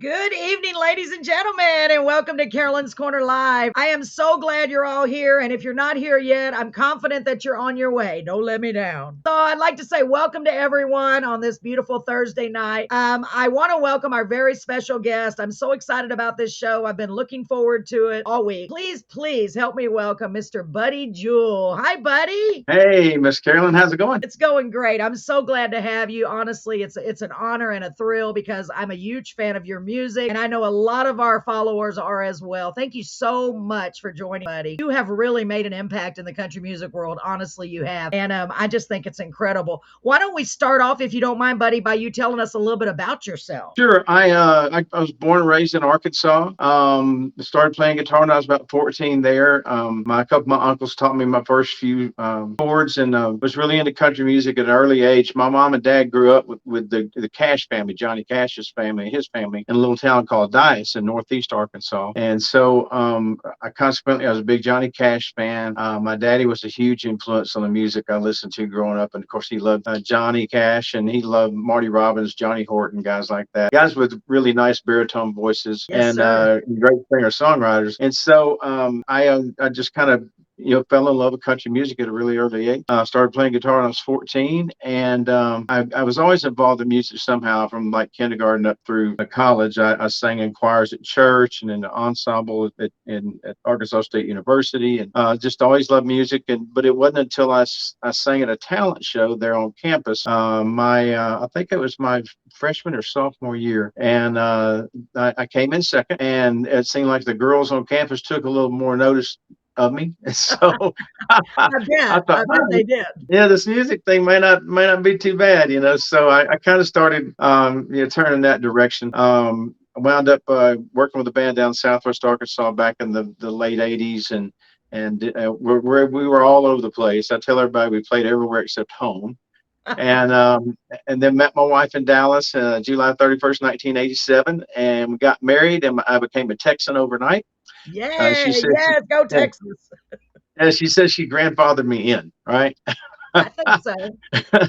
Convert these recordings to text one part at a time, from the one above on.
Good evening, ladies and gentlemen, and welcome to Carolyn's Corner Live. I am so glad you're all here, and if you're not here yet, I'm confident that you're on your way. Don't let me down. So I'd like to say welcome to everyone on this beautiful Thursday night. I want to welcome our very special guest. I'm so excited about this show. I've been looking forward to it all week. Please help me welcome Mr. Buddy Jewell. Hi, Buddy. Hey, Miss Carolyn, how's it going? It's going great. I'm so glad to have you. Honestly, it's an honor and a thrill because I'm a huge fan of your music, and I know a lot of our followers are as well. Thank you so much for joining, buddy. You have really made an impact in the country music world. Honestly, you have, and I just think it's incredible. Why don't we start off, if you don't mind, buddy, by you telling us a little bit about yourself? Sure. I was born and raised in Arkansas. Started playing guitar when I was about 14 there. A couple of my uncles taught me my first few chords, and was really into country music at an early age. My mom and dad grew up with the Cash family, Johnny Cash's family, his family, in a little town called Dice in northeast Arkansas. And so I was a big Johnny Cash fan. My daddy was a huge influence on the music I listened to growing up. And of course, he loved Johnny Cash, and he loved Marty Robbins, Johnny Horton, guys like that. Guys with really nice baritone voices. Yes, and great singer-songwriters. And so I just kind of fell in love with country music at a really early age. Started playing guitar when I was 14, and I was always involved in music somehow from like kindergarten up through college. I sang in choirs at church and in the ensemble at Arkansas State University, and just always loved music. But it wasn't until I sang at a talent show there on campus. I think it was my freshman or sophomore year, and I came in second, and it seemed like the girls on campus took a little more notice of me. So I thought, bet they did. yeah, this music thing may not be too bad, So I kind of started, turning that direction. I wound up working with a band down Southwest Arkansas back in the late '80s, we were all over the place. I tell everybody we played everywhere except home. And then met my wife in Dallas, July 31st, 1987, and we got married, and I became a Texan overnight. Yes, go Yeah, Texas. and she says she grandfathered me in, right? I think so.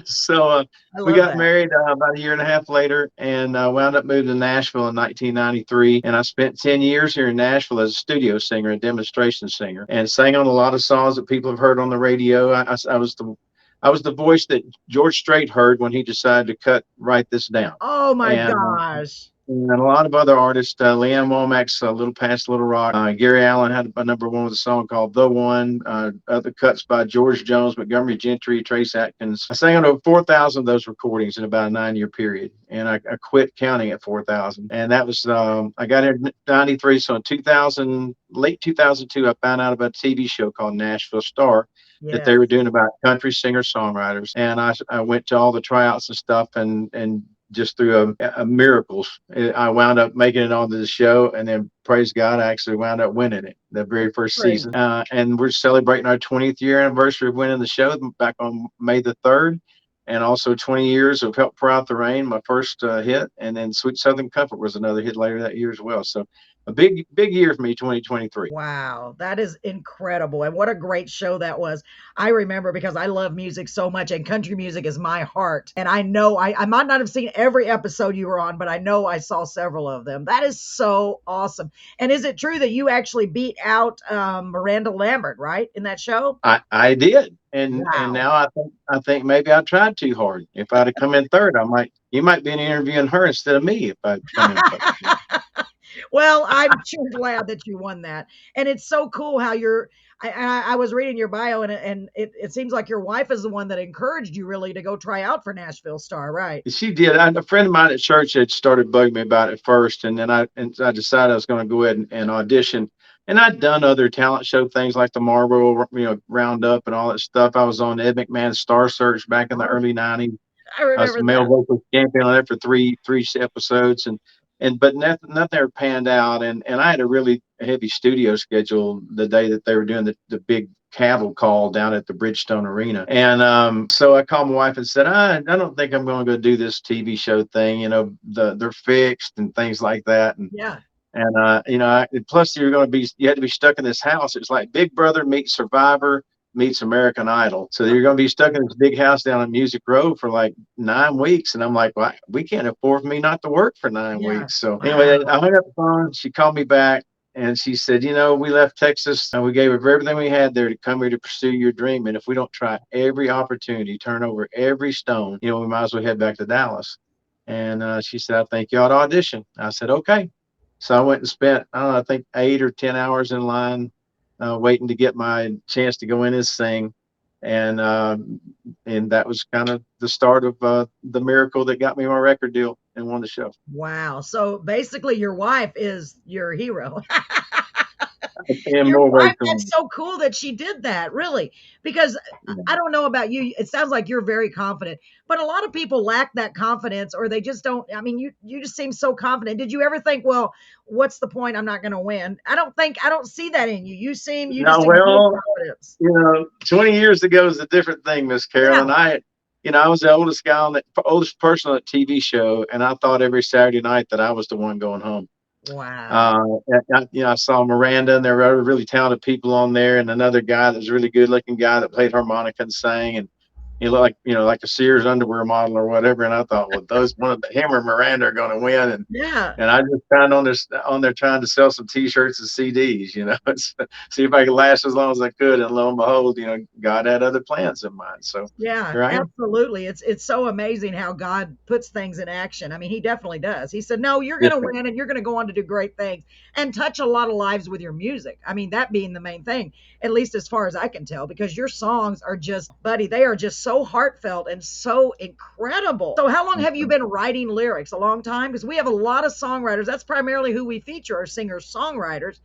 So I we love got that. married about a year and a half later, and wound up moving to Nashville in 1993. And I spent 10 years here in Nashville as a studio singer, a demonstration singer, and sang on a lot of songs that people have heard on the radio. I was the voice that George Strait heard when he decided to write this down. Oh my And gosh. and a lot of other artists, Leanne Womack's Little Past Little Rock. Gary Allen had a number one with a song called The One. Other cuts by George Jones, Montgomery Gentry, Trace Atkins. I sang on over 4,000 of those recordings in about a 9-year period. And I quit counting at 4,000. And that was, I got here in 93. So in 2000, late 2002, I found out about a TV show called Nashville Star that they Yes. were doing about country singer-songwriters. And I went to all the tryouts and stuff, and just through a miracles, I wound up making it onto the show, and then praise God, I actually wound up winning it the very first Great. season. And we're celebrating our 20th year anniversary of winning the show back on May the 3rd, and also 20 years of Help Pour Out the Rain, my first hit, and then Sweet Southern Comfort was another hit later that year as well. So a big year for me, 2023. Wow, that is incredible. And what a great show that was. I remember because I love music so much, and country music is my heart. And I know I might not have seen every episode you were on, but I know I saw several of them. That is so awesome. And is it true that you actually beat out Miranda Lambert, right, in that show? I did. And Wow. now I think maybe I tried too hard. If I'd have come in third, you might be interviewing her instead of me if I'd come in third. Well, I'm sure glad that you won that. And it's so cool how I was reading your bio, and it seems like your wife is the one that encouraged you really to go try out for Nashville Star, right? She did. A friend of mine at church had started bugging me about it first, and then I decided I was going to go ahead and audition. And I'd done other talent show things like the Marlboro, Roundup and all that stuff. I was on Ed McMahon's Star Search back in the Oh, early '90s. I I was remember the male that. vocal champion on there for three episodes, but nothing ever panned out. And I had a really heavy studio schedule the day that they were doing the big cattle call down at the Bridgestone Arena. And so I called my wife and said, I don't think I'm going to go do this TV show thing. They're fixed and things like that. Yeah. And plus you had to be stuck in this house. It's like Big Brother meets Survivor meets American Idol. So you're going to be stuck in this big house down in Music Row for like 9 weeks. And I'm like, well, we can't afford for me not to work for nine Yeah. weeks. So Wow. anyway, I hung up the phone. She called me back. And she said, we left Texas and we gave her everything we had there to come here to pursue your dream. And if we don't try every opportunity, turn over every stone, we might as well head back to Dallas. And she said, I think you ought to audition. I said, okay. So I went and spent, I don't know, I think 8 or 10 hours in line, waiting to get my chance to go in and sing. And that was kind of the start of the miracle that got me my record deal and won the show. Wow. So basically, your wife is your hero. In Your more ways wife, than that's so cool that she did that, really. Because I don't know about you, it sounds like you're very confident, but a lot of people lack that confidence or they just don't. I mean, you just seem so confident. Did you ever think, well, what's the point? I'm not going to win. I don't see that in you. You no, just exude well, confidence. 20 years ago is a different thing, Miss Yeah. Carolyn. I was the oldest guy on the oldest person on the TV show, and I thought every Saturday night that I was the one going home. Wow. I saw Miranda, and there were other really talented people on there, and another guy that was a really good-looking guy that played harmonica and sang, and he looked like like a Sears underwear model or whatever. And I thought, well, him or Miranda are going to win, and Yeah. and I just found on there trying to sell some T-shirts and CDs, see if I could last as long as I could. And lo and behold, God had other plans in mind. So Yeah, here I am. absolutely. It's so amazing how God puts things in action. I mean, he definitely does. He said, "No, you're going Yes, to ma'am. win and you're going to go on to do great things and touch a lot of lives with your music." I mean, that being the main thing, at least as far as I can tell, because your songs are just, buddy, they are just so heartfelt and so incredible. So, how long have you been writing lyrics? A long time? Because we have a lot of songwriters. That's primarily who we feature, are singer-songwriters.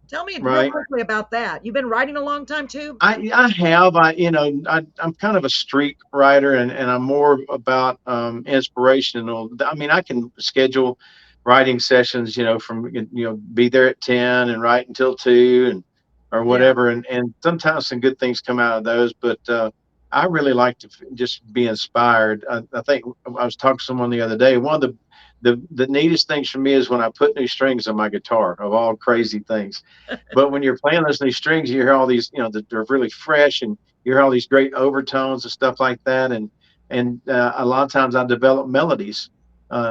Tell me real Right. quickly about that. You've been writing a long time too? I have I'm kind of a street writer, and I'm more about inspirational. I mean, I can schedule writing sessions, from be there at 10 and write until 2 and or Yeah. whatever, and sometimes some good things come out of those. But I really like to just be inspired. I think I was talking to someone the other day. One of the neatest things for me is when I put new strings on my guitar, of all crazy things. But when you're playing those new strings, you hear all these, that they're really fresh, and you hear all these great overtones and stuff like that. And a lot of times I develop melodies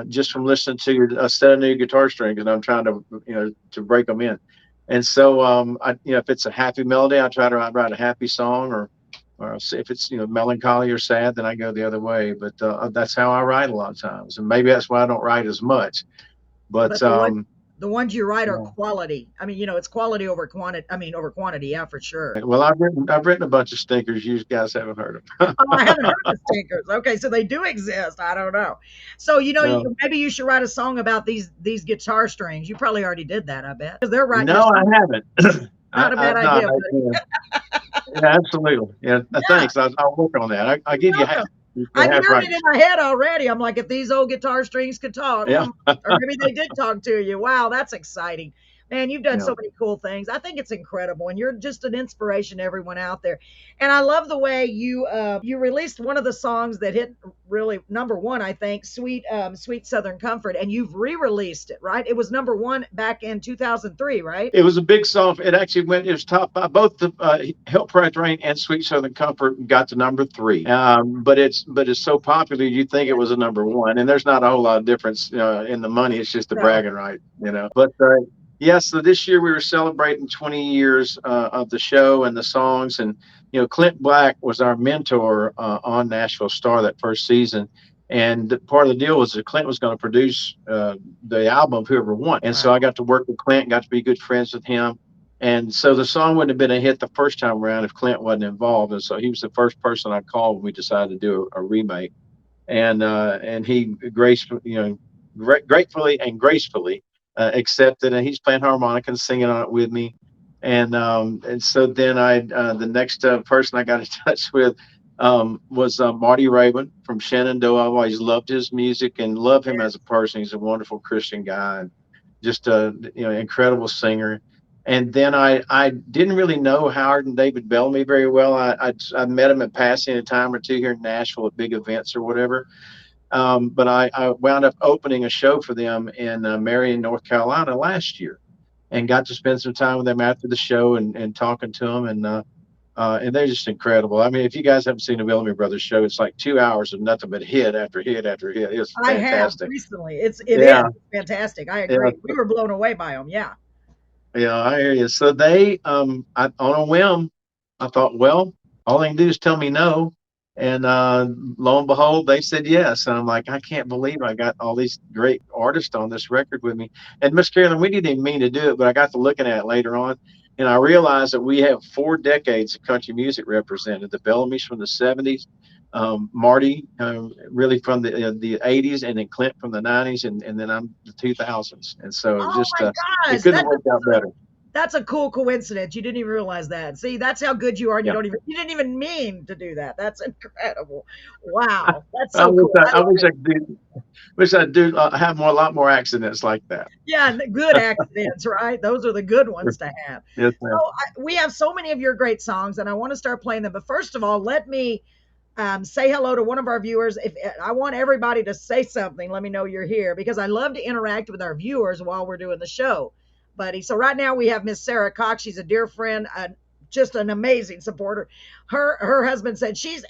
just from listening to a set of new guitar strings, and I'm trying to, to break them in. And so, if it's a happy melody, I try to write a happy song, or if it's melancholy or sad, then I go the other way. But that's how I write a lot of times, and maybe that's why I don't write as much. But But the ones you write are quality. I mean, it's quality over quantity. I mean, over quantity, yeah, for sure. well, I've written a bunch of stinkers you guys haven't heard of. Oh, I haven't heard the stinkers. Okay, so they do exist. I don't know. So No, maybe you should write a song about these guitar strings. You probably already did that, I bet, because they're writing a no, I song. haven't. Not a I bad no, idea, buddy. yeah, yeah, absolutely. Yeah, Yeah, thanks. I'll work on that. I'll you're give you half. welcome. You I'm half hearing right. it in my head already. I'm like, if these old guitar strings could talk, Yeah, or maybe they did talk to you. Wow, that's exciting. Man, you've done yeah. so many cool things. I think it's incredible, and you're just an inspiration to everyone out there. And I love the way you released one of the songs that hit really number one, I think, Sweet Southern Comfort, and you've re-released it, right? It was number one back in 2003, right? It was a big song. It actually went. It was top five. Both the "Help Pride Rain" and "Sweet Southern Comfort" got to number 3. But it's so popular, you think it was a number 1, and there's not a whole lot of difference in the money. It's just the No, bragging right. But yeah, so this year we were celebrating 20 years of the show and the songs, and Clint Black was our mentor on Nashville Star that first season. And part of the deal was that Clint was going to produce the album of whoever won. And so I wow. got to work with Clint, got to be good friends with him. And so the song wouldn't have been a hit the first time around if Clint wasn't involved. And so he was the first person I called when we decided to do a remake. And he gratefully and gracefully accepted. And he's playing harmonica and singing on it with me. And so then the next person I got in touch with was Marty Raybon from Shenandoah. I've always loved his music and love him as a person. He's a wonderful Christian guy and just a incredible singer. And then I didn't really know Howard and David Bellamy very well. I met him in passing a time or two here in Nashville at big events or whatever. But I wound up opening a show for them in Marion, North Carolina last year, and got to spend some time with them after the show and talking to them. And they're just incredible. I mean, if you guys haven't seen the Bellamy Brothers show, it's like 2 hours of nothing but hit after hit after hit. It's I have fantastic. recently. It is Yeah, fantastic. I yeah, agree. We were blown away by them. Yeah. yeah. I hear you. So they, on a whim, I thought, well, all they can do is tell me no. And lo and behold, they said yes. And I'm like, I can't believe I got all these great artists on this record with me. And Miss Carolyn, we didn't even mean to do it, but I got to looking at it later on. And I realized that we have 4 decades of country music represented. The Bellamy's from the 70s, Marty really from the 80s, and then Clint from the 90s, and then I'm the 2000s. And so Oh just my it gosh, couldn't work out better. that's a cool coincidence. You didn't even realize that. See, that's how good you are, and Yeah. you didn't even mean to do that. That's incredible. Wow, that's I so wish cool. I love I it. could do. Wish I do have more, a lot more accidents like that. Yeah, and good accidents, right? Those are the good ones to have. Yes, So ma'am. we have so many of your great songs, and I want to start playing them. But first of all, let me say hello to one of our viewers. If I want everybody to say something, let me know you're here because I love to interact with our viewers while we're doing the show, buddy. So right now we have Miss Sarah Cox. She's a dear friend, just an amazing supporter. Her husband said she's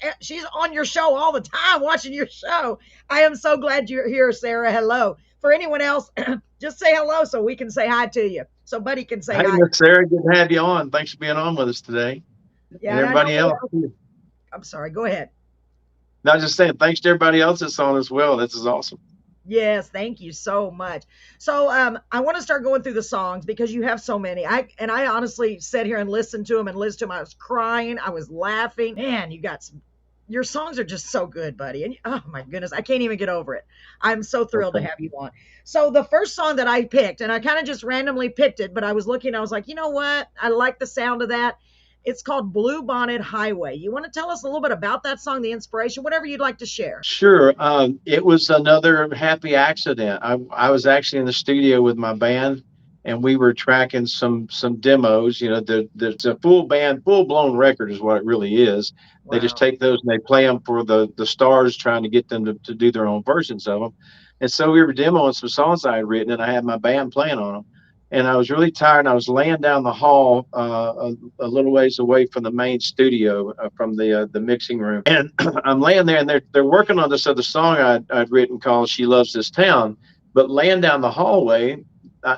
on your show all the time, watching your show. I am so glad you're here, Sarah. Hello. For anyone else, just say hello so we can say hi to you. So Buddy can say Hey, hi. Miss Sarah, good to have you on. Thanks for being on with us today, Yeah, and and I know everybody who else. else. I'm sorry. Go ahead. Not just saying, thanks to everybody else that's on as well. This is awesome. Yes, thank you so much. So I want to start going through the songs because you have so many. I honestly sat here and listened to them and listened to them. I was crying, I was laughing. Man, you got some. Your songs are just so good, buddy. And oh my goodness, I can't even get over it. I'm so Well, thrilled to thank have you. you on. So the first song that I picked, and I kind of just randomly picked it, but I was looking, I was like, you know what? I like the sound of that. It's called Blue Bonnet Highway. You want to tell us a little bit about that song, the inspiration, whatever you'd like to share? Sure. It was another happy accident. I was actually in the studio with my band, and we were tracking some demos. You know, the a full band, full blown record is what it really is. They just Wow. take those and they play them for the stars, trying to get them to do their own versions of them. And so we were demoing some songs I had written, and I had my band playing on them. And I was really tired. And I was laying down the hall a little ways away from the main studio, from the mixing room, and I'm laying there, and they're working on this other song I'd written called "She Loves This Town." But laying down the hallway,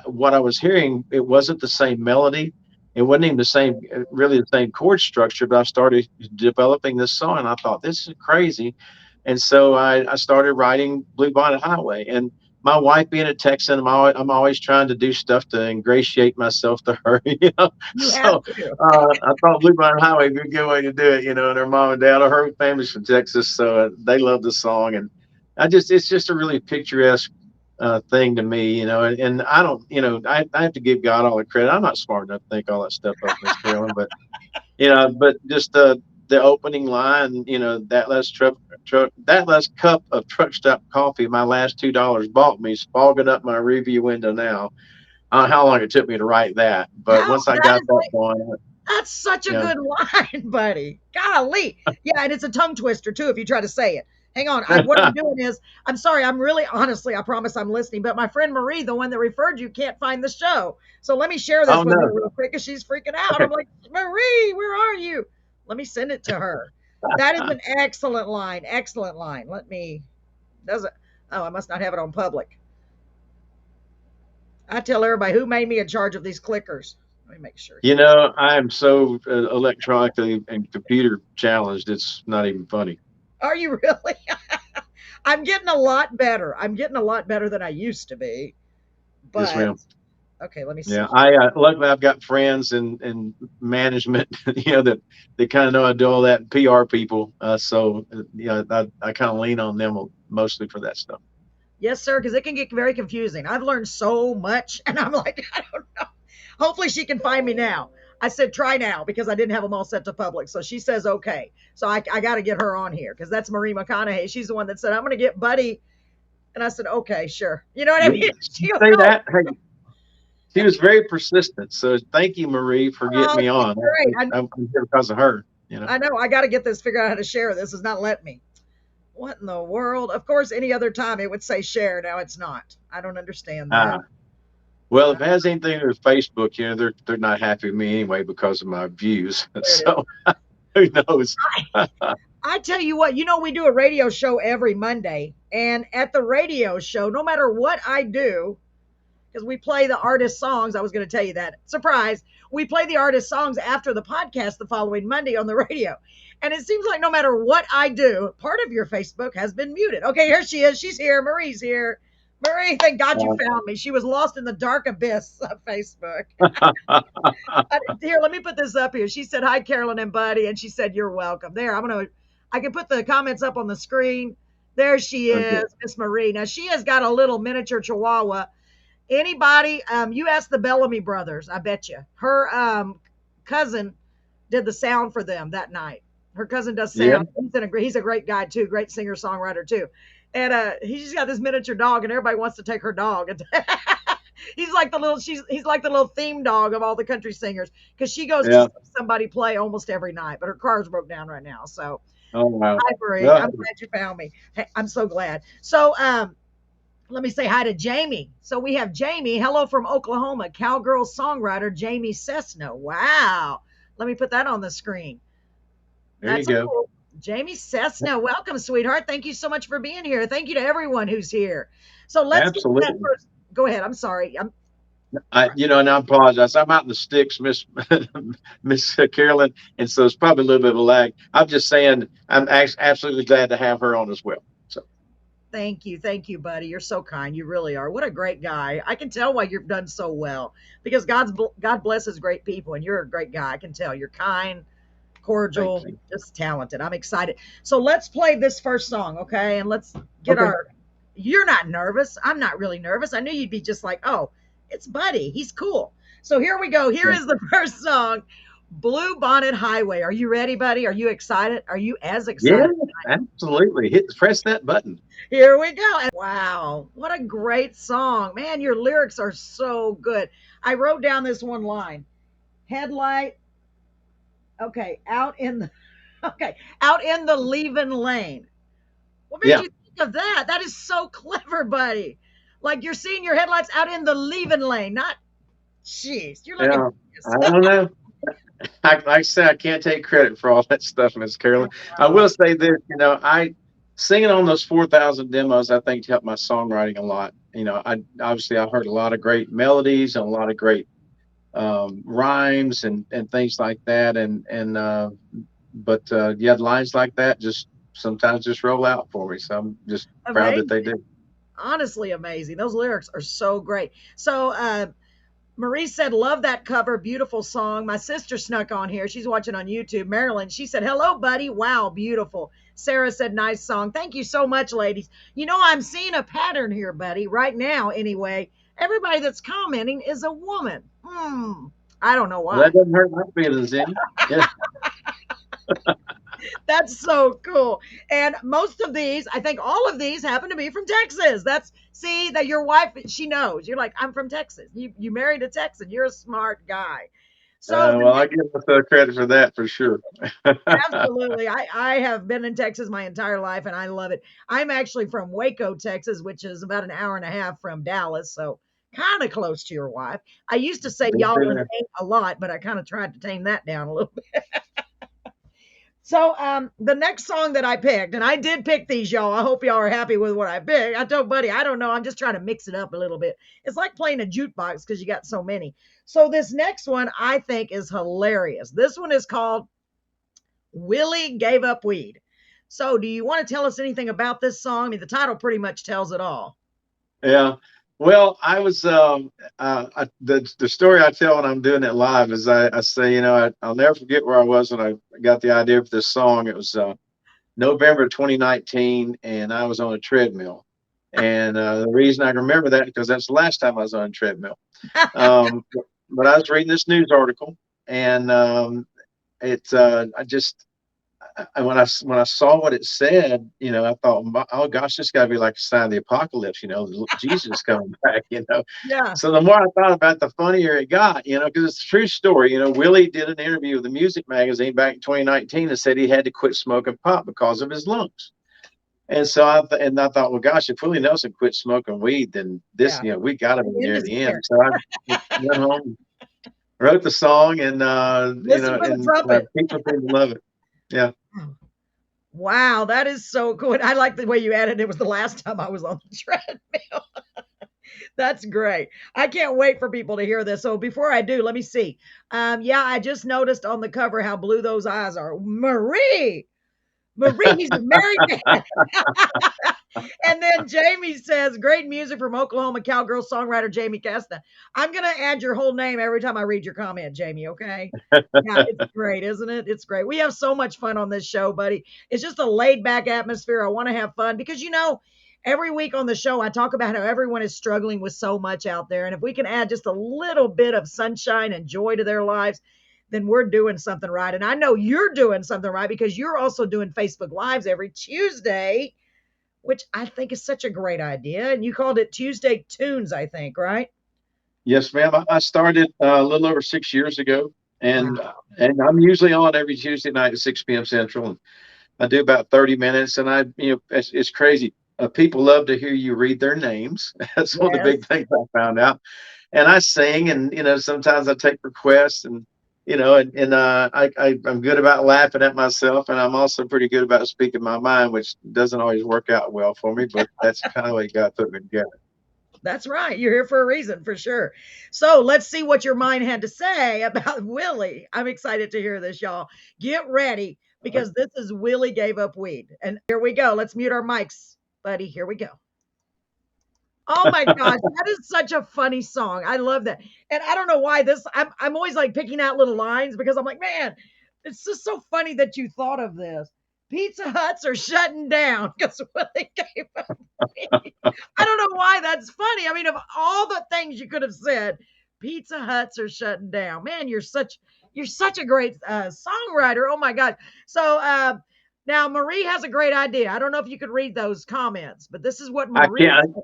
what I was hearing, it wasn't the same melody. It wasn't even the same, really the same chord structure. But I started developing this song, and I thought this is crazy, and so I started writing "Blue Bonnet Highway." And my wife being a Texan, I'm always trying to do stuff to ingratiate myself to her, you know. You have So to. I thought Blue Bonnet Highway would be a good way to do it, you know. And her mom and dad, her family's from Texas, so they love the song, and it's just a really picturesque thing to me, you know. And I don't, you know, I have to give God all the credit. I'm not smart enough to think all that stuff up, Miss Carolyn, but but just the opening line, you know, that last cup of truck stop coffee my last $2 bought me is fogging up my review window now. I don't know how long it took me to write that, but How once I that got is that going, That's such a yeah. good line, buddy. Golly. Yeah, and it's a tongue twister too if you try to say it. Hang on. What I'm doing is, I'm sorry. I'm really, honestly, I promise I'm listening. But my friend Marie, the one that referred you, can't find the show. So let me share this Oh with no. her real quick because she's freaking out. Okay. I'm like, Marie, where are you? Let me send it to her. That is an excellent line. Excellent line. Let me, does it? Oh, I must not have it on public. I tell everybody who made me in charge of these clickers. Let me make sure You here. know, I am so electronically and computer challenged. It's not even funny. Are you really? I'm getting a lot better. I'm getting a lot better than I used to be. Yes, But ma'am. okay, let me see Yeah, here. I luckily I've got friends in management, you know, that they kind of know I do all that, and PR people. So I kind of lean on them mostly for that stuff. Yes, sir, because it can get very confusing. I've learned so much, and I'm like, I don't know. Hopefully, she can find me now. I said try now because I didn't have them all set to public. So she says okay. So I got to get her on here because that's Marie McConaughey. She's the one that said I'm going to get Buddy, and I said okay, sure. You know what I Yeah, mean? you She'll say know. that. Hey, she was very persistent. So thank you, Marie, for getting Oh, me she's on. great. I'm here because of her. You know. I know. I got to get this figured out how to share. This is not letting me. What in the world? Of course, any other time it would say share. Now it's not. I don't understand that. Ah, Well, if it has anything to do with Facebook, they're not happy with me anyway because of my views. There it is. So who knows? I tell you what, we do a radio show every Monday, and at the radio show, no matter what I do, because we play the artist songs. I was going to tell you that. Surprise. We play the artist songs after the podcast the following Monday on the radio. And it seems like no matter what I do, part of your Facebook has been muted. Okay, here she is. She's here. Marie's here. Marie, thank God you found me. She was lost in the dark abyss of Facebook. Here, let me put this up here. She said, "Hi, Carolyn and Buddy." And she said, "You're welcome." There, I can put the comments up on the screen. There she Okay. is, Miss Marie. Now, she has got a little miniature chihuahua. Anybody, you ask the Bellamy brothers, I bet you. Her cousin did the sound for them that night. Her cousin does Yeah. sound. He's a great guy too, great singer songwriter too. And he's just got this miniature dog, and everybody wants to take her dog. He's like the little theme dog of all the country singers because she goes to Yeah. see somebody play almost every night. But her car's broke down right now. So Oh wow. hi, Marie. Well, I'm glad you found me. Hey, I'm so glad. So let me say hi to Jamie. So we have Jamie. Hello from Oklahoma, cowgirl songwriter Jamie Cessna. Wow. Let me put that on the screen. there you That's go. cool. Jamie Cessna, welcome, sweetheart. Thank you so much for being here. Thank you to everyone who's here. So let's get to that Absolutely. first. Go ahead. I'm sorry. And I apologize. I'm out in the sticks, Miss Miss Carolyn, and so it's probably a little bit of a lag. I'm just saying, absolutely glad to have her on as well. So Thank you, buddy. You're so kind. You really are. What a great guy. I can tell why you've done so well because God blesses great people, and you're a great guy. I can tell you're kind, thank cordial, you. just talented. I'm excited. So let's play this first song, okay? And let's get Okay. our. You're not nervous. I'm not really nervous. I knew you'd be just like, oh, it's Buddy. He's cool. So here we go. Here Yeah. is the first song, Blue Bonnet Highway. Are you ready, buddy? Are you excited? Are you as Yeah, excited? absolutely. Press that button. Here we go. Wow, what a great song. Man, your lyrics are so good. I wrote down this one line. Headlight, okay, out in the leaving lane. What made Yeah. you think of that? That is so clever, buddy. Like you're seeing your headlights out in the leaving lane, not jeez, you're looking Yeah. genius. I don't know. Like I say, I can't take credit for all that stuff, Miss Carolyn. I Wow. will say this, I singing on those 4,000 demos, I think helped my songwriting a lot. I heard a lot of great melodies and a lot of great rhymes and things like that. But yeah, lines like that just sometimes just roll out for me. So I'm just proud that they Amazing. do. Honestly amazing. Those lyrics are so great. So Marie said, "Love that cover. Beautiful song." My sister snuck on here. She's watching on YouTube. Marilyn, she said, "Hello, buddy. Wow, beautiful." Sarah said, "Nice song." Thank you so much, ladies. I'm seeing a pattern here, buddy. Right now, anyway. Everybody that's commenting is a woman. I don't know Well, that why. doesn't hurt my feelings any. Yeah. That's so cool. And most of these, I think all of these happen to be from Texas. That's see that your wife, she knows. You're like, I'm from Texas. You married a Texan. You're a smart guy. So the Well, I give myself credit for that for sure. Absolutely. I have been in Texas my entire life and I love it. I'm actually from Waco, Texas, which is about an hour and a half from Dallas. So kind of close to your wife. I used to say Been y'all and there. ain't a lot, but I kind of tried to tame that down a little bit. So the next song that I picked, and I did pick these, y'all. I hope y'all are happy with what I picked. I told Buddy, I don't know. I'm just trying to mix it up a little bit. It's like playing a jukebox because you got so many. So this next one I think is hilarious. This one is called Willie Gave Up Weed. So do you want to tell us anything about this song? I mean, the title pretty much tells it all. Yeah. Well, I was the story I tell when I'm doing it live is I say, I'll never forget where I was when I got the idea for this song. It was November 2019, and I was on a treadmill. And the reason I remember that because that's the last time I was on a treadmill. Um, but I was reading this news article, and I just when I saw what it said, I thought, oh gosh, this got to be like a sign of the apocalypse. Jesus is coming back. Yeah. So the more I thought about it, the funnier it got. Because it's a true story. Willie did an interview with the Music magazine back in 2019 and said he had to quit smoking pot because of his lungs. And so I thought, well, gosh, if Willie Nelson quit smoking weed, then this, Yeah. we got to The be end near is the near. end. So I went home, wrote the song, and Listen for the trumpet. people seem to love it. Yeah. Wow, that is so cool. I like the way you added it was the last time I was on the treadmill. That's great. I can't wait for people to hear this. So before I do, let me see. Yeah, I just noticed on the cover how blue those eyes are. Marie, he's a married man. And then Jamie says, great music from Oklahoma cowgirl songwriter Jamie Casta. I'm going to add your whole name every time I read your comment, Jamie, okay? Yeah, it's great, isn't it? It's great. We have so much fun on this show, buddy. It's just a laid back atmosphere. I want to have fun because, every week on the show, I talk about how everyone is struggling with so much out there. And if we can add just a little bit of sunshine and joy to their lives, then we're doing something right. And I know you're doing something right because you're also doing Facebook Lives every Tuesday, which I think is such a great idea. And you called it Tuesday Tunes, I think, right? Yes, ma'am. I started a little over 6 years ago, and Wow. and I'm usually on every Tuesday night at 6 p.m. Central. And I do about 30 minutes, and it's crazy. People love to hear you read their names. That's one of the Yes. big things I found out. And I sing, and sometimes I take requests, and I'm good about laughing at myself, and I'm also pretty good about speaking my mind, which doesn't always work out well for me, but that's kind of what God put me together. That's right. You're here for a reason, for sure. So let's see what your mind had to say about Willie. I'm excited to hear this, y'all. Get ready because this is Willie Gave Up Weed. And here we go. Let's mute our mics, buddy. Here we go. Oh my gosh, that is such a funny song. I love that. And I don't know why I'm always like picking out little lines because I'm like, man, it's just so funny that you thought of this. Pizza Huts are shutting down because Willie gave up weed. I don't know why that's funny. I mean, of all the things you could have said, Pizza Huts are shutting down. Man, you're such a great songwriter. Oh my god. So now Marie has a great idea. I don't know if you could read those comments, but this is what I Marie. can't.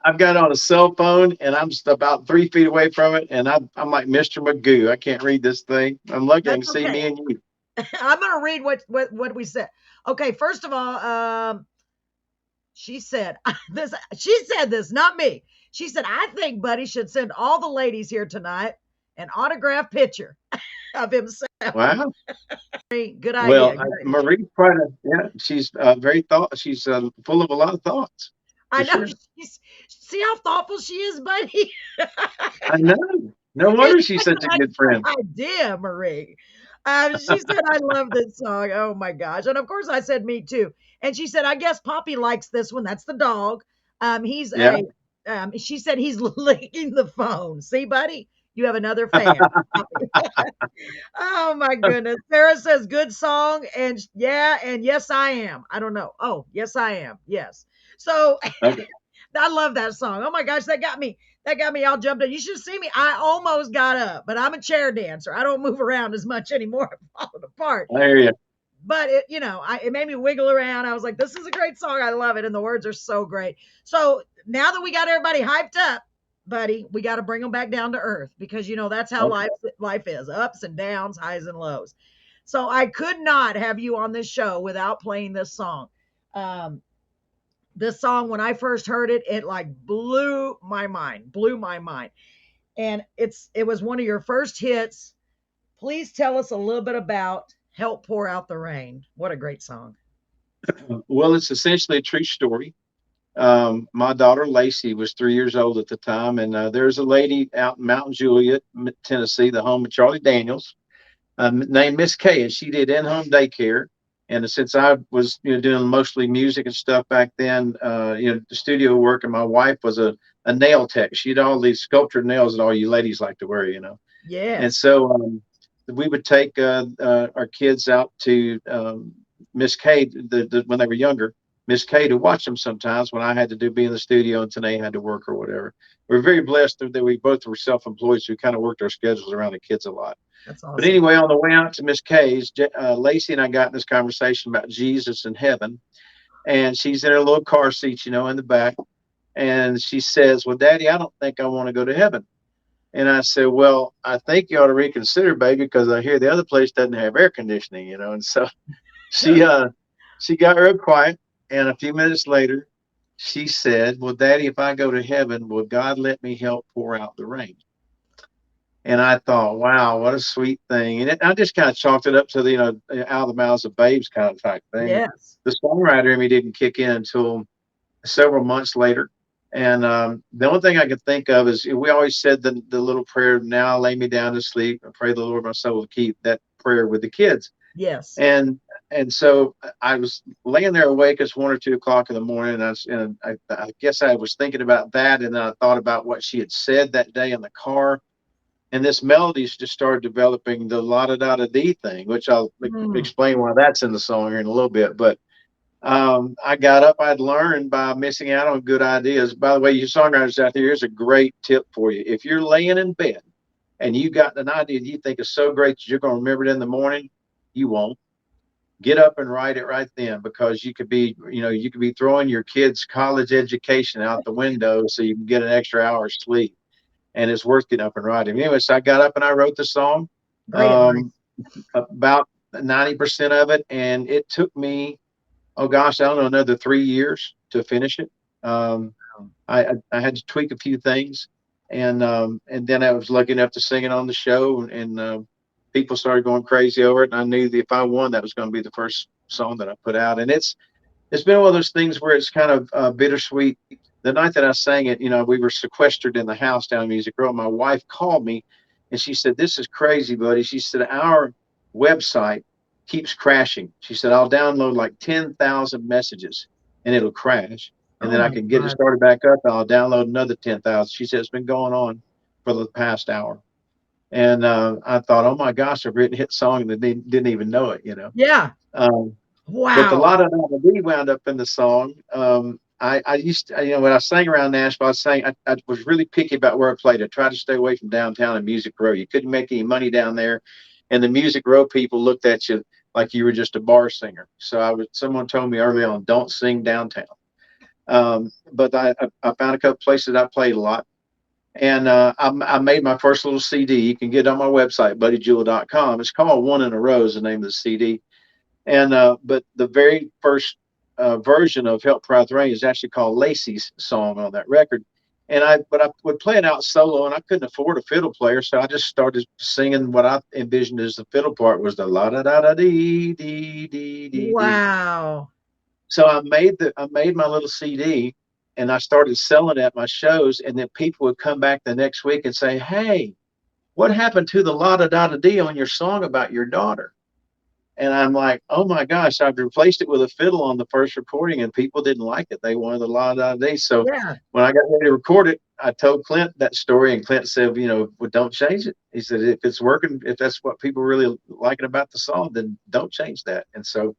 I've got it on a cell phone, and I'm just about 3 feet away from it, and I'm like Mr. Magoo. I can't read this thing. I'm lucky I can That's see okay. me and you. I'm gonna read what we said. Okay, first of all, she said this. She said this, not me. She said, "I think Buddy should send all the ladies here tonight an autographed picture of himself." Wow. Good idea. Well, Good idea. Marie's quite yeah. She's very thought. She's full of a lot of thoughts, I for know sure. she's. See how thoughtful she is, Buddy. I know. No She's wonder she's such such an a good excellent friend. idea, Marie. She said, "I love this song." Oh my gosh! And of course, I said, "Me too." And she said, "I guess Poppy likes this one." That's the dog. He's Yeah. a. She said he's licking the phone. See, buddy, you have another fan. Oh my goodness. Sarah says, "Good song," and yeah, and yes, I am. I don't know. Oh, yes, I am. Yes. So Okay. I love that song. Oh my gosh, that got me. That got me all jumped up. You should see me. I almost got up, but I'm a chair dancer. I don't move around as much anymore. I'm falling apart. I hear you. But it made me wiggle around. I was like, this is a great song. I love it. And the words are so great. So now that we got everybody hyped up, buddy, we got to bring them back down to earth because that's how Okay. life is, ups and downs, highs and lows. So I could not have you on this show without playing this song. Um, this song, when I first heard it, it like blew my mind. And it was one of your first hits. Please tell us a little bit about Help Pour Out the Rain. What a great song. Well, it's essentially a true story. My daughter Lacey was 3 years old at the time, and there's a lady out in Mount Juliet, Tennessee, the home of Charlie Daniels, named Miss Kay, and she did in-home daycare. And since I was, doing mostly music and stuff back then, the studio work, and my wife was a nail tech. She had all these sculptured nails that all you ladies like to wear. And Yes. so we would take our kids out to Miss Kay when they were younger, Miss Kay, to watch them sometimes when I had to be in the studio and Tanae had to work or whatever. We are very blessed that we both were self-employed, so we kind of worked our schedules around the kids a lot. That's But awesome. anyway, on the way out to Miss Kay's, Lacey and I got in this conversation about Jesus and heaven, and she's in her little car seat, in the back, and she says, "Well, Daddy, I don't think I want to go to heaven." And I said, "Well, I think you ought to reconsider, baby, because I hear the other place doesn't have air conditioning." And so she she got real quiet, And a few minutes later, she said, "Well, Daddy, if I go to heaven, will God let me help pour out the rain?" And I thought, wow, what a sweet thing. And I just kind of chalked it up to the, out of the mouths of babes kind of type thing. Yes. The songwriter in me didn't kick in until several months later. And the only thing I could think of is we always said the little prayer, now lay me down to sleep and pray the Lord my soul will keep, that prayer with the kids. Yes. And so I was laying there awake. It's 1 or 2 o'clock in the morning. And I guess I was thinking about that. And then I thought about what she had said that day in the car. And this melodies just started developing, the la da da da dee thing, which I'll Mm, explain why that's in the song here in a little bit. But I got up. I'd learned by missing out on good ideas. By the way, you songwriters out there, here's a great tip for you. If you're laying in bed and you got an idea you think is so great that you're going to remember it in the morning, you won't. Get up and write it right then, because you could be throwing your kids' college education out the window so you can get an extra hour of sleep, and it's worth getting up and writing. Anyway, so I got up and I wrote the song, great advice. um, about 90% of it, and it took me, oh gosh, I don't know, another 3 years to finish it. Um, I had to tweak a few things, and then I was lucky enough to sing it on the show, and people started going crazy over it. And I knew that if I won, that was going to be the first song that I put out. And it's been one of those things where it's kind of bittersweet. The night that I sang it, we were sequestered in the house down in Music Row. My wife called me and she said, "This is crazy, buddy." She said, "Our website keeps crashing." She said, "I'll download like 10,000 messages and it'll crash. And Oh then I my can get it God. started back up and I'll download another 10,000." She said, "It's been going on for the past hour." And I thought, oh my gosh, I've written a hit song and they didn't even know it. Yeah. Um, but the Wow. lot of melody wound up in the song. I used to, when I sang around Nashville, I was really picky about where I played. I tried to stay away from downtown and Music Row. You couldn't make any money down there, and the Music Row people looked at you like you were just a bar singer. So someone told me early on, don't sing downtown. But I found a couple places I played a lot, and I made my first little CD. You can get it on my website, buddyjewel.com. It's called One in a Row is the name of the CD. And but the very first version of Help Pour Out the Rain is actually called Lacey's song on that record. And I would play it out solo, and I couldn't afford a fiddle player, so I just started singing what I envisioned as the fiddle part was the la da da da dee dee dee dee dee. Wow. So I made my little CD, and I started selling it at my shows, and then people would come back the next week and say, "Hey, what happened to the la da da da dee on your song about your daughter?" And I'm like, oh my gosh, I've replaced it with a fiddle on the first recording, and people didn't like it. They wanted the la da da. So Yeah. when I got ready to record it, I told Clint that story, and Clint said, well, don't change it. He said, if it's working, if that's what people really liking about the song, then don't change that. And so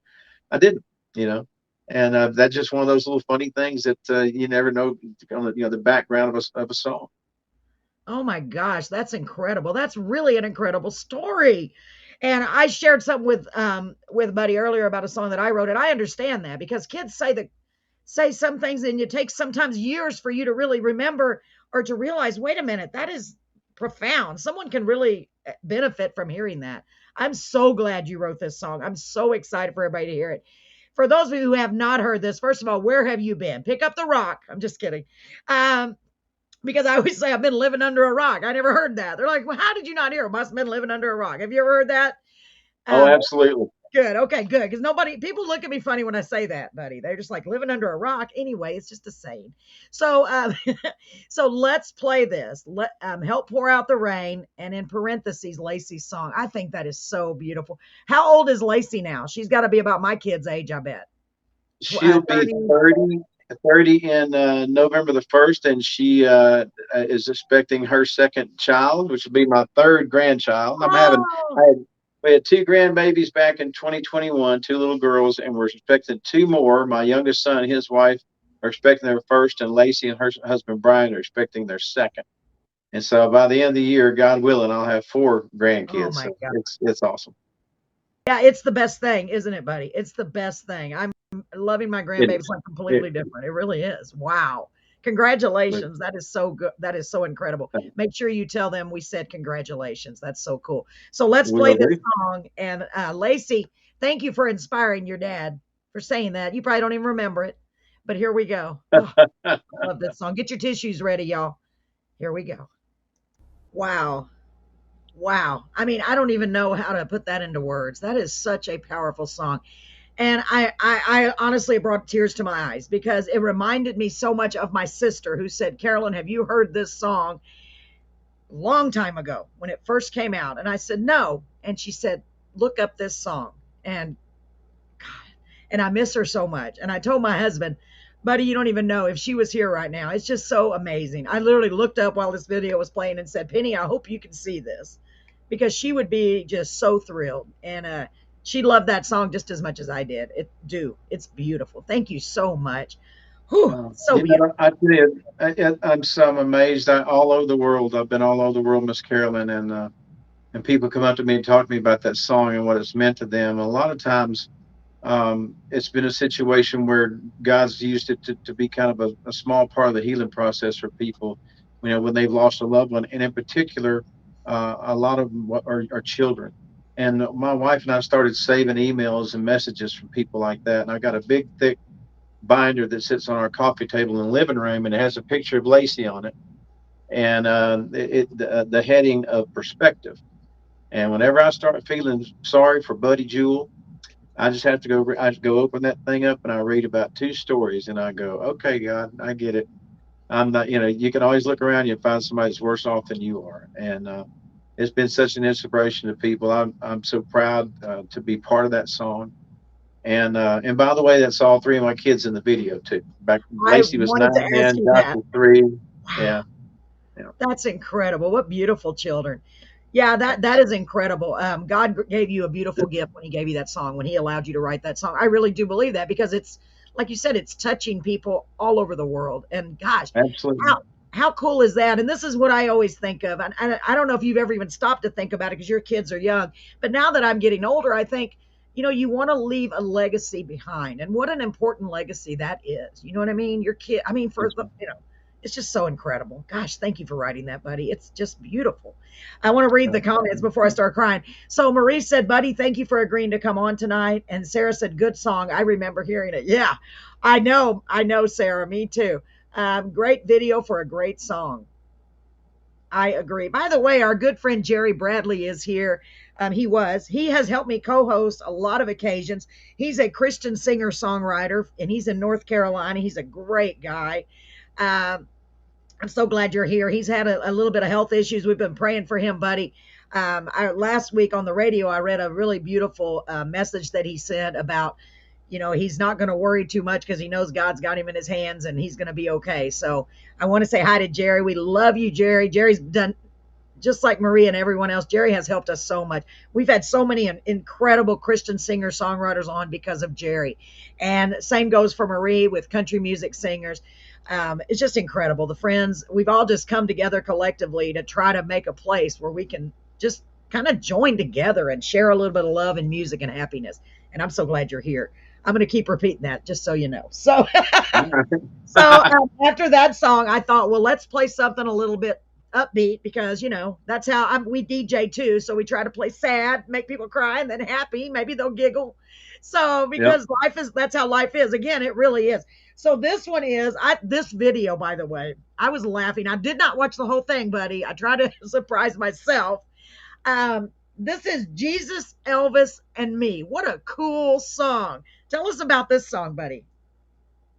I didn't, you know. And that's just one of those little funny things that you never know, the background of a song. Oh my gosh, that's incredible. That's really an incredible story. And I shared something with Buddy earlier about a song that I wrote, and I understand that because kids say some things and it takes sometimes years for you to really remember or to realize, wait a minute, that is profound. Someone can really benefit from hearing that. I'm so glad you wrote this song. I'm so excited for everybody to hear it. For those of you who have not heard this, first of all, where have you been? Pick up the rock. I'm just kidding. Um, because I always say I've been living under a rock. I never heard that. They're like, well, how did you not hear? It must have been living under a rock. Have you ever heard that? Oh, Um, absolutely. good. Okay, good. Because people look at me funny when I say that, buddy. They're just like living under a rock. Anyway, it's just a saying. So, so let's play this. Help pour out the rain, and in parentheses, Lacey's song. I think that is so beautiful. How old is Lacey now? She's got to be about my kid's age, I bet. She'll be 30. 30 in November the 1st, and she is expecting her second child, which will be my third grandchild. Oh, We had two grandbabies back in 2021, two little girls, and we're expecting two more. My youngest son and his wife are expecting their first, and Lacey and her husband Brian are expecting their second. And so by the end of the year, God willing, I'll have four oh grandkids. my So God. it's awesome. Yeah, it's the best thing, isn't it, buddy? It's the best thing. I'm loving my It grandbabies is. like It, completely different. It really is. Wow. Congratulations. That is so good. That is so incredible. Make sure you tell them we said congratulations. That's so cool. So let's play will this do. song. And Lacey, thank you for inspiring your dad for saying that. You probably don't even remember it, but here we go. Oh, I love this song. Get your tissues ready, y'all. Here we go. Wow. Wow. I mean, I don't even know how to put that into words. That is such a powerful song. And I honestly brought tears to my eyes because it reminded me so much of my sister who said, Carolyn, have you heard this song a long time ago when it first came out? And I said, no. And she said, look up this song. And and I miss her so much. And I told my husband, buddy, you don't even know if she was here right now. It's just so amazing. I literally looked up while this video was playing and said, Penny, I hope you can see this because she would be just so thrilled. And she loved that song just as much as I did. It's beautiful. Thank you so much. Whew, so beautiful. I tell you, I'm amazed. All over the world, I've been all over the world, Miss Carolyn, and people come up to me and talk to me about that song and what it's meant to them. A lot of times, it's been a situation where God's used it to be kind of a small part of the healing process for people, when they've lost a loved one, and in particular, a lot of them are children. And my wife and I started saving emails and messages from people like that. And I got a big, thick binder that sits on our coffee table in the living room, and it has a picture of Lacey on it, and the heading of perspective. And whenever I start feeling sorry for Buddy Jewel, I just have to go. I just go open that thing up and I read about 2 stories, and I go, "Okay, God, I get it. I'm not. You can always look around you and find somebody that's worse off than you are." And it's been such an inspiration to people. I'm so proud to be part of that song. And by the way, that's all 3 of my kids in the video too. Back I Lacey was wanted 9 to ask then, you Josh that. was 3. Wow. Yeah, yeah. That's incredible. What beautiful children. Yeah, that is incredible. God gave you a beautiful gift when He gave you that song, when He allowed you to write that song. I really do believe that because it's like you said, it's touching people all over the world. And gosh, Absolutely. how cool is that? And this is what I always think of. And I don't know if you've ever even stopped to think about it because your kids are young. But now that I'm getting older, I think, you want to leave a legacy behind. And what an important legacy that is. You know what I mean? Your kid, I mean, for Yes, the, ma'am. it's just so incredible. Gosh, thank you for writing that, buddy. It's just beautiful. I want to read the comments before I start crying. So Marie said, buddy, thank you for agreeing to come on tonight. And Sarah said, good song. I remember hearing it. Yeah, I know. I know, Sarah. Me too. Great video for a great song. I agree. By the way, our good friend Jerry Bradley is here. He has helped me co host a lot of occasions. He's a Christian singer songwriter and he's in North Carolina. He's a great guy. Um, I'm so glad you're here. He's had a little bit of health issues. We've been praying for him, buddy. Last week on the radio, I read a really beautiful message that he sent about, he's not going to worry too much because he knows God's got him in his hands and he's going to be okay. So I want to say hi to Jerry. We love you, Jerry. Jerry's done just like Maria and everyone else. Jerry has helped us so much. We've had so many incredible Christian singer songwriters on because of Jerry. And same goes for Marie with country music singers. It's just incredible. The friends, we've all just come together collectively to try to make a place where we can just kind of join together and share a little bit of love and music and happiness. And I'm so glad you're here. I'm going to keep repeating that just so you know. So, after that song, I thought, well, let's play something a little bit upbeat because that's how we DJ too. So we try to play sad, make people cry, and then happy. Maybe they'll giggle. So Yep. because that's how life is. Again, it really is. So this one is this video, by the way, I was laughing. I did not watch the whole thing, buddy. I tried to surprise myself. This is Jesus, Elvis, and Me. What a cool song. Tell us about this song, buddy.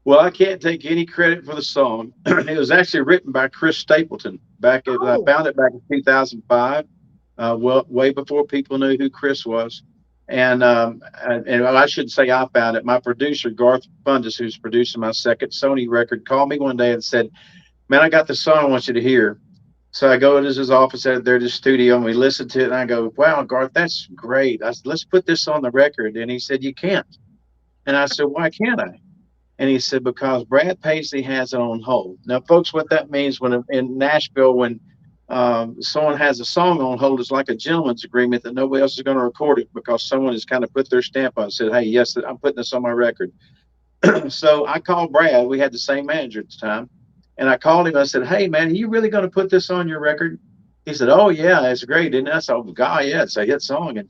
Well, I can't take any credit for the song. It was actually written by Chris Stapleton. I Oh, found it back in 2005, well, way before people knew who Chris was. And I shouldn't say I found it. My producer, Garth Fundus, who's producing my second Sony record, called me one day and said, "Man, I got the song I want you to hear." So I go to his office out there, the studio, and we listen to it. And I go, "Wow, Garth, that's great. Let's put this on the record." And he said, "You can't." And I said, "Why can't I?" And he said, because Brad Paisley has it on hold. Now, folks, what that means when in Nashville, when someone has a song on hold, it's like a gentleman's agreement that nobody else is going to record it because someone has kind of put their stamp on it and said, hey, yes, I'm putting this on my record. So I called Brad. We had the same manager at the time. And I called him. I said, hey, man, are you really going to put this on your record? He said, oh, yeah, it's great. And I said, oh, God, yeah, it's a hit song.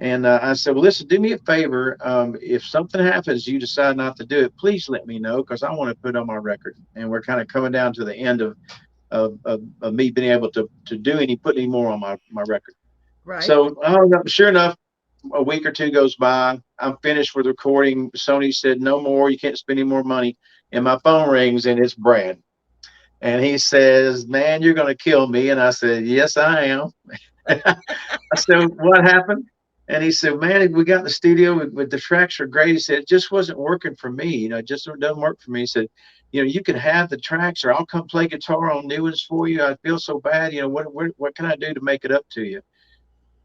And I said, well, listen, do me a favor. If something happens, you decide not to do it, please let me know because I want to put it on my record. And we're kind of coming down to the end of me being able to put any more on my record. Right. So sure enough, a week or two goes by. I'm finished with recording. Sony said, no more. You can't spend any more money. And my phone rings and it's Brad. And he says, man, you're going to kill me. And I said, yes, I am. I said, what happened? And he said, man, we got in the studio with the tracks are great. He said, it just wasn't working for me. It just doesn't work for me. He said, you can have the tracks or I'll come play guitar on new ones for you. I feel so bad. What can I do to make it up to you?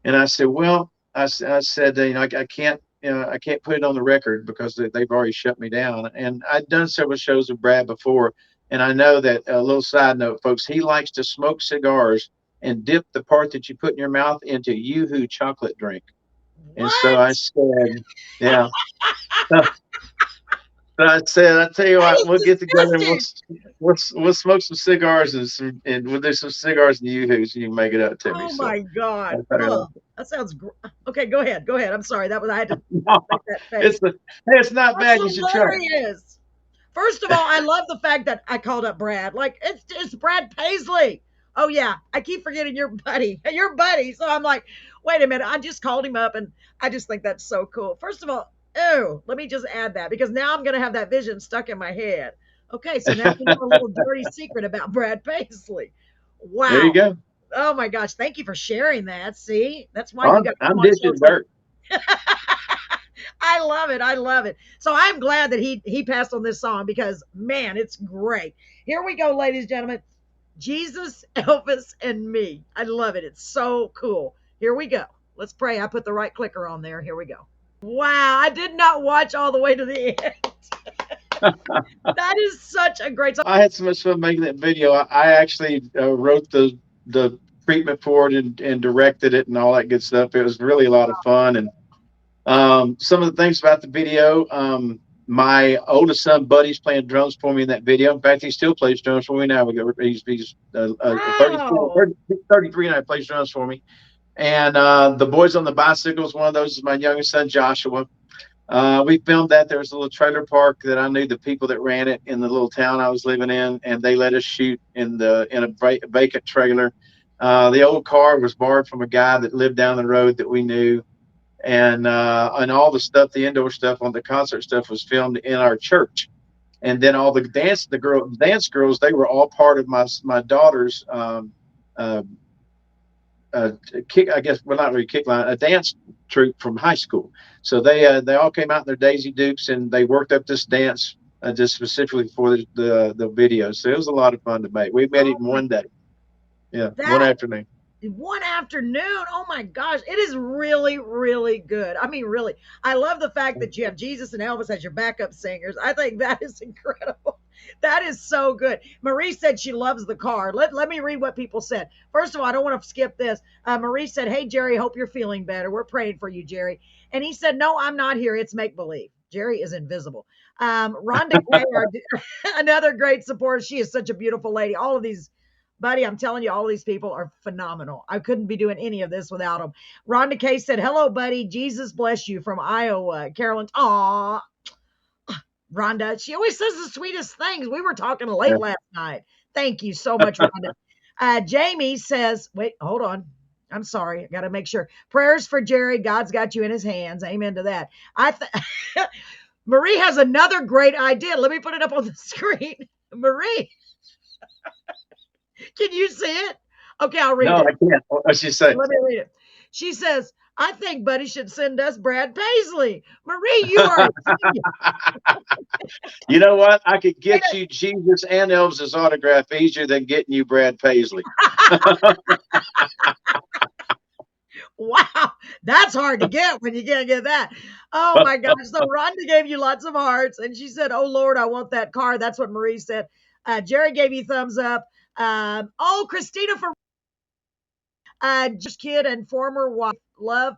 And I said, well, I said, I can't, I can't put it on the record because they've already shut me down. And I'd done several shows with Brad before. And I know that, a little side note, folks, he likes to smoke cigars and dip the part that you put in your mouth into Yoo-hoo chocolate drink. And so What? I said, yeah. So I said, I tell you That what, is we'll get together and disgusting. we'll smoke some cigars and we'll do some cigars and Yoo-hoos and you can make it up to me. Oh So my God. that's how it Oh, that sounds okay. Go ahead. Go ahead. I'm sorry. I had to no, make that face. it's not That's bad. You should try it. hilarious. First of all, I love the fact that I called up Brad. Like it's Brad Paisley. Oh yeah, I keep forgetting your buddy, your buddy. So I'm like, wait a minute, I just called him up, and I just think that's so cool. First of all, oh, let me just add that because now I'm gonna have that vision stuck in my head. Okay, so now we know a little dirty secret about Brad Paisley. There you Wow. go. Oh my gosh, thank you for sharing that. See, that's why you got to come I'm on shows ditching like dirt. I love it. I love it. So I'm glad that he passed on this song because man, it's great. Here we go, ladies and gentlemen. Jesus, Elvis, and me. I love it. It's so cool. Here we go. Let's pray I put the right clicker on there. Here we go. Wow, I did not watch all the way to the end. That is such a great song. I had so much fun making that video. I actually wrote the treatment for it and directed it and all that good stuff. It was really a lot of fun. And some of the things about the video, my oldest son Buddy's playing drums for me in that video. In fact, he still plays drums for me now. He's 34, Wow. 33 and I plays drums for me. And the boys on the bicycles, one of those is my youngest son Joshua. We filmed that. There was a little trailer park that I knew the people that ran it in the little town I was living in, and they let us shoot in a vacant trailer. The old car was borrowed from a guy that lived down the road that we knew, and all the stuff, the indoor stuff on the concert stuff was filmed in our church. And then all the dance girls, they were all part of my daughter's uh, kick, I guess, well, not really kick line, a dance troupe from high school. So they all came out in their Daisy Dukes and they worked up this dance just specifically for the video. So it was a lot of fun to make. We made it Oh in my, one day. Yeah, one that afternoon. one afternoon. Oh my gosh, it is really, really good. I mean, really, I love the fact that you have Jesus and Elvis as your backup singers. I think that is incredible. That is so good. Marie said she loves the car. Let me read what people said. First of all, I don't want to skip this. Marie said, hey, Jerry, hope you're feeling better. We're praying for you, Jerry. And he said, no, I'm not here. It's make believe. Jerry is invisible. Rhonda Kay, another great supporter. She is such a beautiful lady. All of these Buddy, I'm telling you, all these people are phenomenal. I couldn't be doing any of this without them. Rhonda Kay said, hello, buddy. Jesus bless you from Iowa. Carolyn, aw, Rhonda, she always says the sweetest things. We were talking late Yeah. last night. Thank you so much, Rhonda. Jamie says, wait, hold on. I'm sorry. I got to make sure. Prayers for Jerry. God's got you in his hands. Amen to that. Marie has another great idea. Let me put it up on the screen. Marie, can you see it? Okay, I'll read No, it. I can't. What'd she say? Let me read it. She says, I think Buddy should send us Brad Paisley. Marie, you are a genius. You know what? I could Wait get you Jesus and Elvis's autograph easier than getting you Brad Paisley. wow, that's hard to get when you can't get that. Oh my gosh. So Rhonda gave you lots of hearts, and she said, oh Lord, I want that car. That's what Marie said. Jerry gave you thumbs up. Oh, Christina for just kid and former wife. Love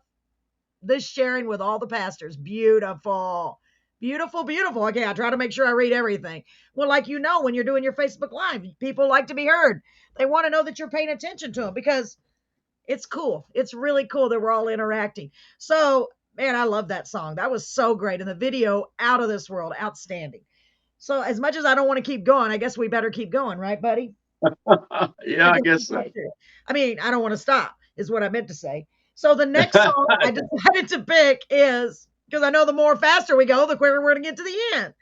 this sharing with all the pastors. Beautiful. Beautiful, beautiful. Okay, I try to make sure I read everything. Well, like when you're doing your Facebook Live, people like to be heard. They want to know that you're paying attention to them because It's cool. It's really cool that we're all interacting. So, man, I love that song. That was so great. And the video, out of this world, outstanding. So, as much as I don't want to keep going, I guess we better keep going, right, buddy? I Yeah, I guess guess we so. have to. I mean, I don't want to stop, is what I meant to say. So, the next song I decided to pick is because I know the more faster we go, the quicker we're going to get to the end.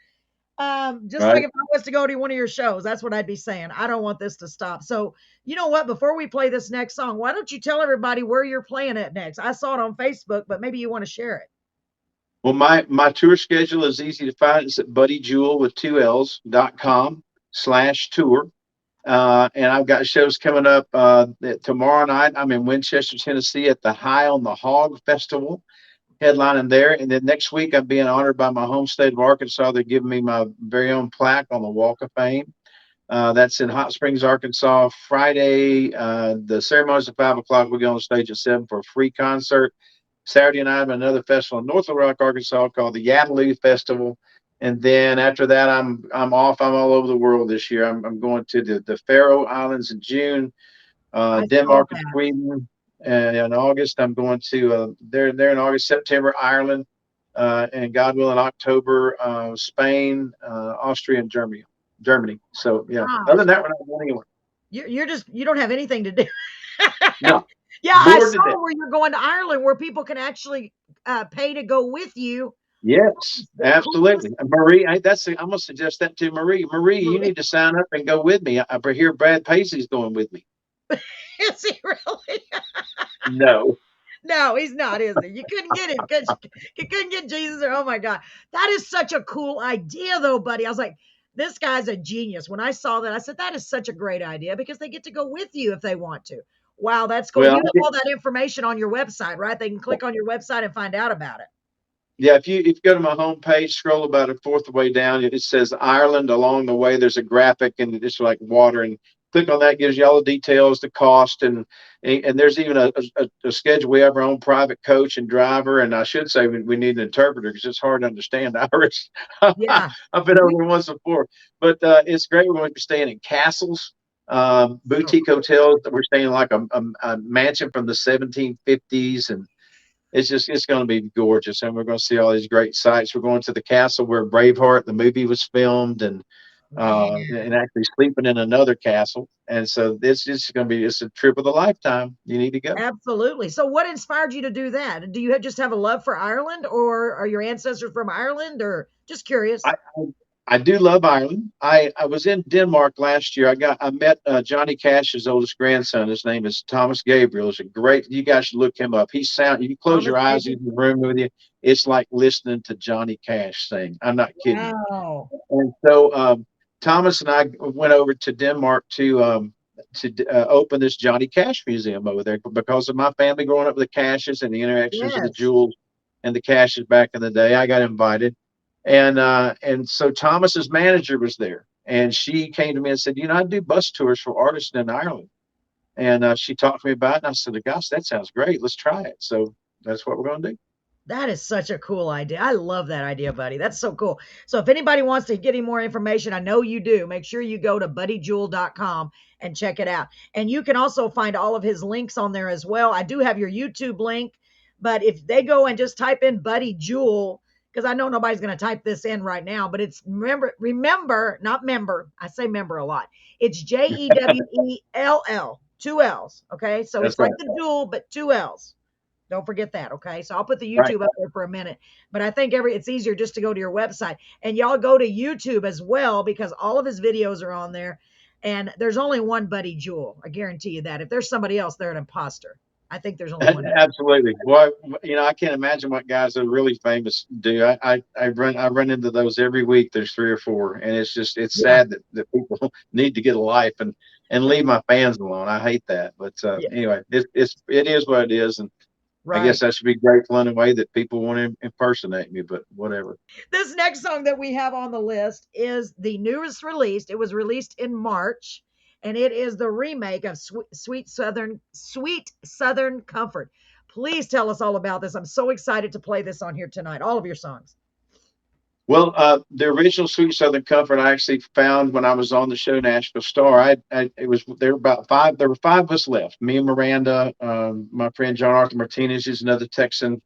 Just like Right. if I was to go to one of your shows, that's what I'd be saying. I don't want this to stop. So, you know what? Before we play this next song, why don't you tell everybody where you're playing it next? I saw it on Facebook, but maybe you want to share it. Well, my tour schedule is easy to find. It's at buddyjewel with two L's.com/tour. And I've got shows coming up tomorrow night. I'm in Winchester, Tennessee at the High on the Hog Festival, headlining there. And then next week, I'm being honored by my home state of Arkansas. They're giving me my very own plaque on the Walk of Fame. That's in Hot Springs, Arkansas. Friday, the ceremony's at 5 o'clock. We go on stage at 7 for a free concert. Saturday night, I'm at another festival in North Little Rock, Arkansas, called the Yaddaloo Festival. And then after that, I'm off. I'm all over the world this year. I'm going to the Faroe Islands in June, I saw Denmark and that. Sweden. And in August, I'm going to there in August, September, Ireland, and God willing, October, Spain, Austria, and Germany. Germany. So yeah. Other Gosh, than that, we're not going anywhere. you're just, you don't have anything to do. No, Yeah, I bored to saw death. where you're going to Ireland, where people can actually pay to go with you. Yes, The coolest. absolutely. And Marie, I'm gonna suggest that to Marie. Marie, you need to sign up and go with me. I hear Brad Paisley's going with me. Is he really? No. No, he's not, is he? You couldn't get him because you couldn't get Jesus. Or oh my God, that is such a cool idea, though, buddy. I was like, this guy's a genius. When I saw that, I said that is such a great idea because they get to go with you if they want to. Wow, that's cool. And Well, you have all that information on your website, right? They can click on your website and find out about it. yeah, if you go to my homepage, scroll about a fourth of the way down, it says Ireland. Along the way, there's a graphic, and it's like water. And click on that, gives you all the details, the cost, and there's even a schedule. We have our own private coach and driver, and I should say we need an interpreter because it's hard to understand Irish. Yeah, I've been over we. there once before, but it's great. We're going to be staying in castles, Oh, boutique hotels. We're staying in like a mansion from the 1750s, and it's going to be gorgeous, and we're going to see all these great sights. We're going to the castle where Braveheart the movie was filmed, man. and actually sleeping in another castle. And so this is going to be it's a trip of a lifetime. You need to go. Absolutely. So, what inspired you to do that? Do you just have a love for Ireland, or are your ancestors from Ireland, or just curious? I, I do love Ireland. I was in Denmark last year. I met Johnny Cash's oldest grandson. His name is Thomas Gabriel. It's a great. You guys should look him up. He's sound. You close Thomas your eyes, he's David. in the room with you. It's like listening to Johnny Cash sing. I'm not kidding you. Wow. And so Thomas and I went over to Denmark to open this Johnny Cash museum over there because of my family growing up with the Cashes and the interactions of the Yes. Jewels and the Cashes back in the day. I got invited, and so Thomas's manager was there, and she came to me and said, I do bus tours for artists in Ireland, and she talked to me about it. And I said, gosh, that sounds great. Let's try it. So that's what we're going to do. That is such a cool idea. I love that idea, buddy. That's so cool. So if anybody wants to get any more information, I know you do. Make sure you go to buddyjewel.com and check it out. And you can also find all of his links on there as well. I do have your YouTube link, but if they go and just type in Buddy Jewel, because I know nobody's going to type this in right now, but it's remember, not member. I say member a lot. It's Jewell, two L's. Okay. So That's it's right. like the jewel, but two L's. Don't forget that, okay? So I'll put the Right. YouTube up there for a minute, but I think it's easier just to go to your website. And y'all go to YouTube as well because all of his videos are on there. And there's only one Buddy Jewel. I guarantee you that. If there's somebody else, they're an imposter. I think there's only one. Absolutely. Well, I can't imagine what guys that are really famous do. I run into those every week. There's three or four, and it's Yeah, sad that people need to get a life and leave my fans alone. I hate that, but yeah, anyway, it is what it is, and I right. guess I should be grateful in a way that people want to impersonate me, but whatever. This next song that we have on the list is the newest released. It was released in March, and it is the remake of Sweet Southern Comfort. Please tell us all about this. I'm so excited to play this on here tonight. All of your songs. Well, the original Sweet Southern Comfort I actually found when I was on the show Nashville Star. It was there were about five. There were five of us left. Me and Miranda, my friend John Arthur Martinez, who's another Texan,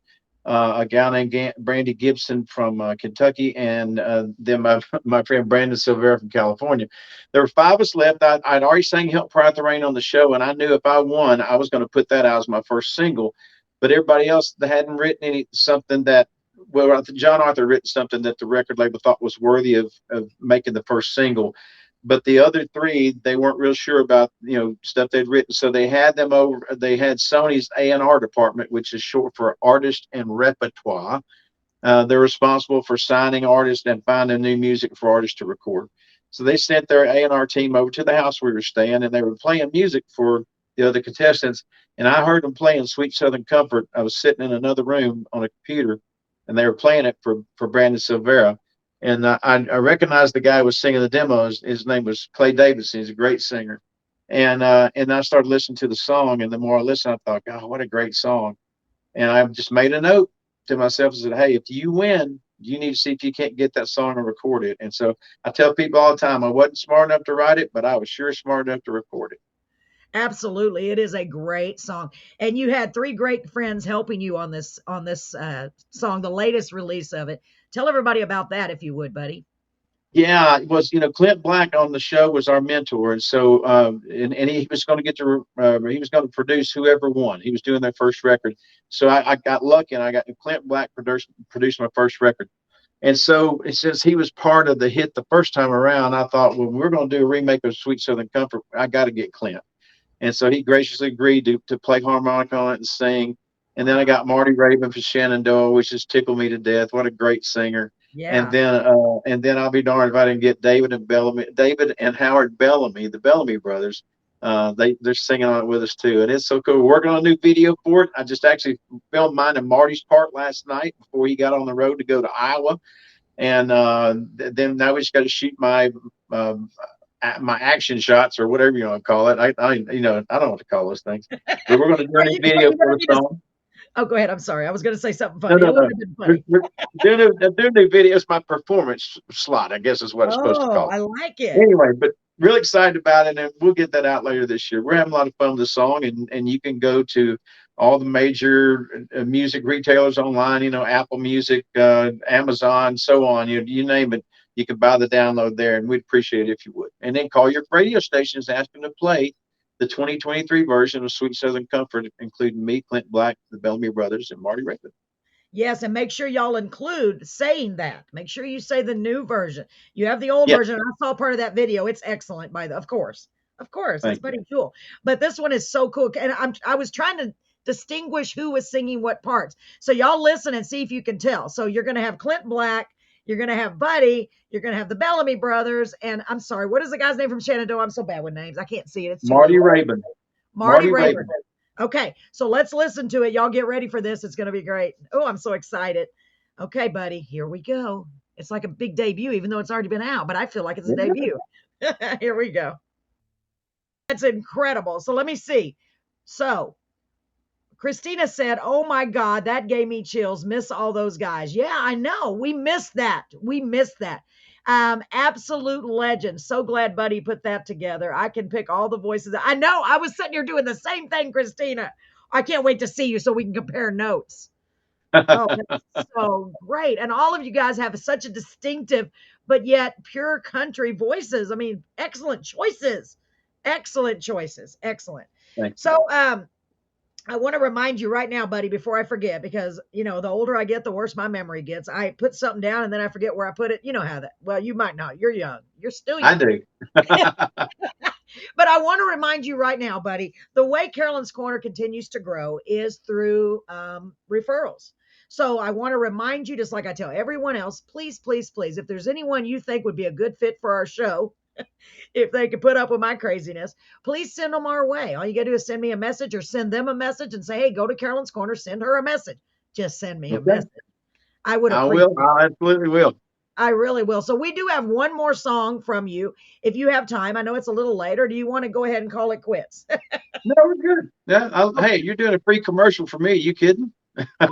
a gal named Brandy Gibson from Kentucky, and then my friend Brandon Silvera from California. There were five of us left. I'd already sang "Help Cry Out the Rain" on the show, and I knew if I won, I was going to put that out as my first single. But everybody else that hadn't written any something that well, John Arthur written something that the record label thought was worthy of making the first single, but the other three they weren't real sure about, stuff they'd written. So they had them over. They had Sony's A&R department, which is short for artist and repertoire. They're responsible for signing artists and finding new music for artists to record. So they sent their A&R team over to the house we were staying, and they were playing music for the other contestants. And I heard them playing "Sweet Southern Comfort." I was sitting in another room on a computer, and they were playing it for Brandon Silvera. And I recognized the guy who was singing the demo. His name was Clay Davidson. He's a great singer. And I started listening to the song, and the more I listened, I thought, God, what a great song. And I just made a note to myself and said, hey, if you win, you need to see if you can't get that song and record it. And so I tell people all the time, I wasn't smart enough to write it, but I was sure smart enough to record it. Absolutely. It is a great song. And you had three great friends helping you on this song, the latest release of it. Tell everybody about that if you would, buddy. Yeah, it was, Clint Black on the show was our mentor. And so, and he was going to he was going to produce whoever won. He was doing their first record. So I got lucky and I got Clint Black produced my first record. And so since he was part of the hit the first time around, I thought, well, we're going to do a remake of Sweet Southern Comfort. I got to get Clint. And so he graciously agreed to play harmonica on it and sing. And then I got Marty Raybon for Shenandoah, which just tickled me to death. What a great singer. Yeah. And then I'll be darned if I didn't get David and Howard Bellamy, the Bellamy brothers. They're singing on it with us too. And it's so cool. We're working on a new video for it. I just actually filmed mine and Marty's part last night before he got on the road to go to Iowa. And then now we just got to shoot my action shots or whatever you want to call it. I don't know what to call those things. But we're going to do a new video for the song. Oh, go ahead. I'm sorry. I was going to say something No, funny. no, It would no. have been funny. Doing new videos, my performance slot, I guess is what it's supposed to Oh, call I it. like it. Anyway, but really excited about it, and we'll get that out later this year. We're having a lot of fun with the song, and you can go to all the major music retailers online, Apple Music, Amazon, so on. You name it, you can buy the download there, and we'd appreciate it if you would. And then call your radio stations, ask them to play the 2023 version of Sweet Southern Comfort, including me, Clint Black, the Bellamy Brothers, and Marty Raybon. Yes, and make sure y'all include saying that. Make sure you say the new version. You have the old Yes, version. I saw part of that video. It's excellent of course. Of course, it's thank you. pretty cool. But this one is so cool. And I was trying to distinguish who was singing what parts. So y'all listen and see if you can tell. So you're going to have Clint Black, you're going to have Buddy, you're going to have the Bellamy brothers, and I'm sorry, what is the guy's name from Shenandoah? I'm so bad with names. I can't see it. It's too Marty little. Raybon. Marty Marty Raybon. Raybon. Okay, so let's listen to it. Y'all get ready for this. It's going to be great. Oh, I'm so excited. Okay, buddy, here we go. It's like a big debut, even though it's already been out, but I feel like it's a debut. Here we go. That's incredible. So let me see. So Christina said, oh my God, that gave me chills. Miss all those guys. Yeah, I know. We missed that. We missed that. Absolute legend. So glad Buddy put that together. I can pick all the voices. I know. I was sitting here doing the same thing, Christina. I can't wait to see you so we can compare notes. Oh, that's so great. And all of you guys have such a distinctive, but yet pure country voices. I mean, excellent choices. Excellent choices. Excellent. So, I want to remind you right now, buddy, before I forget, because, the older I get, the worse my memory gets. I put something down and then I forget where I put it. You know how that, well, you might not. You're young. You're still young. I do. But I want to remind you right now, buddy, the way Carolyn's Corner continues to grow is through referrals. So I want to remind you, just like I tell everyone else, please, please, please, if there's anyone you think would be a good fit for our show, if they could put up with my craziness, please send them our way. All you got to do is send me a message or send them a message and say, hey, go to Carolyn's Corner, send her a message. Just send me a message. I would appreciate it. I absolutely will. I really will. So we do have one more song from you. If you have time, I know it's a little late, or do you want to go ahead and call it quits? No, we're good. Yeah. Hey, you're doing a free commercial for me. You kidding? I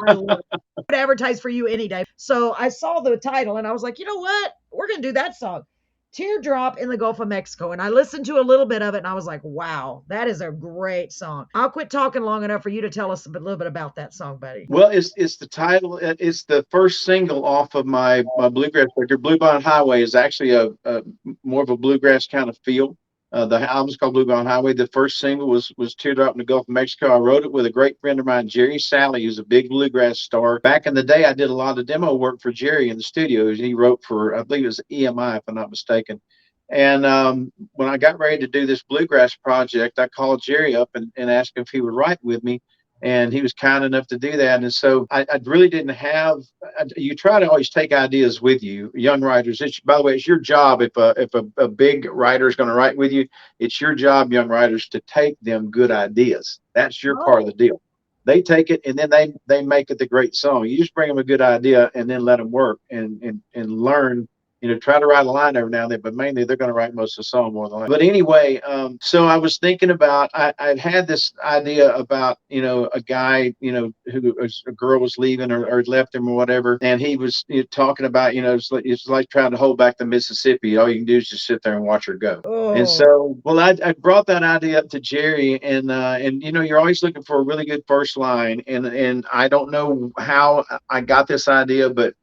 advertise for you any day. So I saw the title and I was like, you know what? We're going to do that song. Teardrop in the Gulf of Mexico. And I listened to a little bit of it and I was like, wow, that is a great song. I'll quit talking long enough for you to tell us a little bit about that song, buddy. Well, it's the title. It's the first single off of my bluegrass record. Bluebonnet Highway is actually a more of a bluegrass kind of feel. The album's called Bluebonnet Highway. The first single was Teardrop in the Gulf of Mexico. I wrote it with a great friend of mine, Jerry Salley, who's a big bluegrass star. Back in the day, I did a lot of demo work for Jerry in the studios. He wrote for, I believe it was EMI, if I'm not mistaken. And when I got ready to do this bluegrass project, I called Jerry up and asked him if he would write with me. And he was kind enough to do that. And so I really didn't have. You try to always take ideas with you, young writers. By the way, it's your job. If a big writer is going to write with you, it's your job, young writers, to take them good ideas. That's your part of the deal. They take it and then they make it the great song. You just bring them a good idea and then let them work and learn. Try to write a line every now and then, but mainly they're going to write most of the song more than likely. But anyway, so I was thinking about, I'd had this idea about, a guy, who a girl was leaving or left him or whatever. And he was talking about, it's like trying to hold back the Mississippi. All you can do is just sit there and watch her go. Oh. And so, well, I brought that idea up to Jerry and you're always looking for a really good first line. And I don't know how I got this idea, but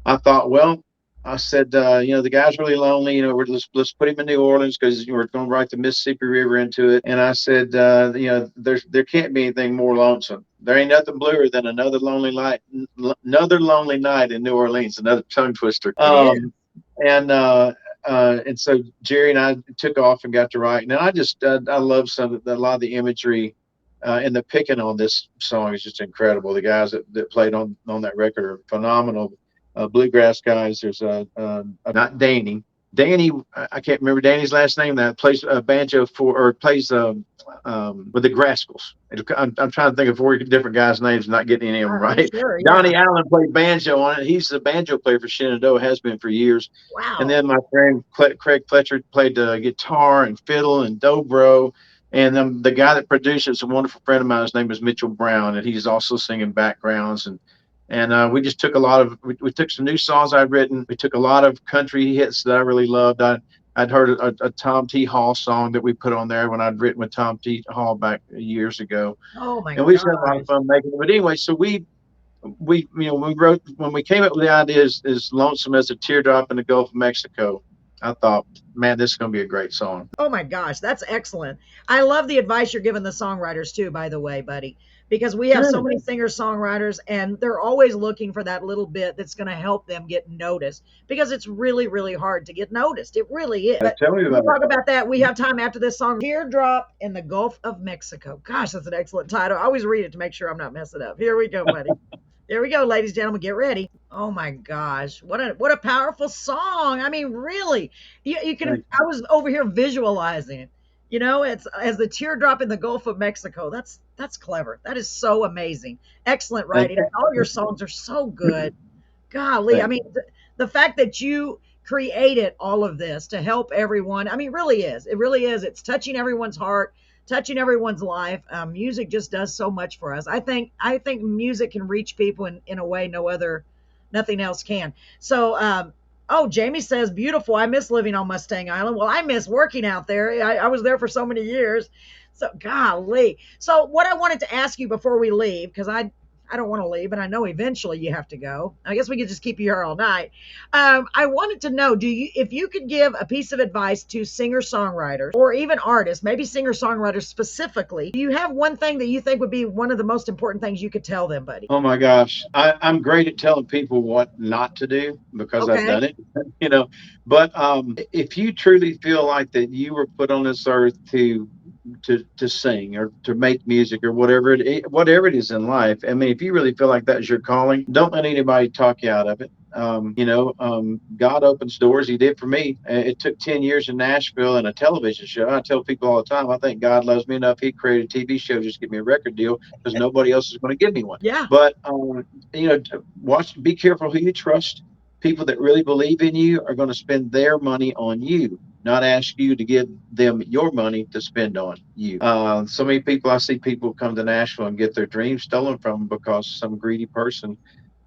I thought, well, I said, the guy's really lonely. Let's put him in New Orleans because we're going to write the Mississippi River into it. And I said, there can't be anything more lonesome. There ain't nothing bluer than another lonely night in New Orleans. Another tongue twister. And so Jerry and I took off and got to writing. And I just I love a lot of the imagery. And the picking on this song is just incredible. The guys that played on that record are phenomenal. Bluegrass guys. There's not Danny. I can't remember Danny's last name. That plays banjo plays with the Grascals. I'm trying to think of 4 different guys' names, not getting any of them right. Sure, yeah. Donnie Allen played banjo on it. He's the banjo player for Shenandoah, has been for years. Wow. And then my friend Craig Fletcher played guitar and fiddle and dobro. And the guy that produced it is a wonderful friend of mine. His name is Mitchell Brown, and he's also singing backgrounds. And we just took we took some new songs I'd written. We took a lot of country hits that I really loved. I'd heard a Tom T. Hall song that we put on there when I'd written with Tom T. Hall back years ago. Oh my God. And we just had a lot of fun making it. But anyway, so we wrote, when we came up with the idea as lonesome as a teardrop in the Gulf of Mexico, I thought, man, this is going to be a great song. Oh my gosh, that's excellent. I love the advice you're giving the songwriters too, by the way, buddy, because we have so many singer-songwriters and they're always looking for that little bit that's going to help them get noticed, because it's really, really hard to get noticed. It really is. Tell me about Talk about that. We have time after this song. Teardrop in the Gulf of Mexico. Gosh, that's an excellent title. I always read it to make sure I'm not messing up. Here we go, buddy. There we go, ladies and gentlemen, get ready. Oh my gosh, what a powerful song. I mean, really, you can. I was over here visualizing it. It's as the teardrop in the Gulf of Mexico. That's clever. That is so amazing. Excellent writing. All your songs are so good. Golly, I mean, the fact that you created all of this to help everyone. I mean, really is. It really is. It's touching everyone's heart, touching everyone's life. Music just does so much for us. I think music can reach people in a way nothing else can. So, Jamie says, beautiful. I miss living on Mustang Island. Well, I miss working out there. I was there for so many years. So, golly. So what I wanted to ask you before we leave, because I don't want to leave, and I know eventually you have to go. I guess we could just keep you here all night. I wanted to know, if you could give a piece of advice to singer-songwriters or even artists, maybe singer-songwriters specifically, do you have one thing that you think would be one of the most important things you could tell them, buddy? Oh my gosh. I'm great at telling people what not to do because I've done it, but if you truly feel like that you were put on this earth to sing or to make music or whatever it is in life. I mean, if you really feel like that's your calling, don't let anybody talk you out of it. God opens doors. He did for me. It took 10 years in Nashville and a television show. I tell people all the time, I think God loves me enough. He created a TV show just to give me a record deal because nobody else is going to give me one. Yeah. But, be careful who you trust. People that really believe in you are going to spend their money on you, not ask you to give them your money to spend on you. So many people, I see people come to Nashville and get their dreams stolen from them because some greedy person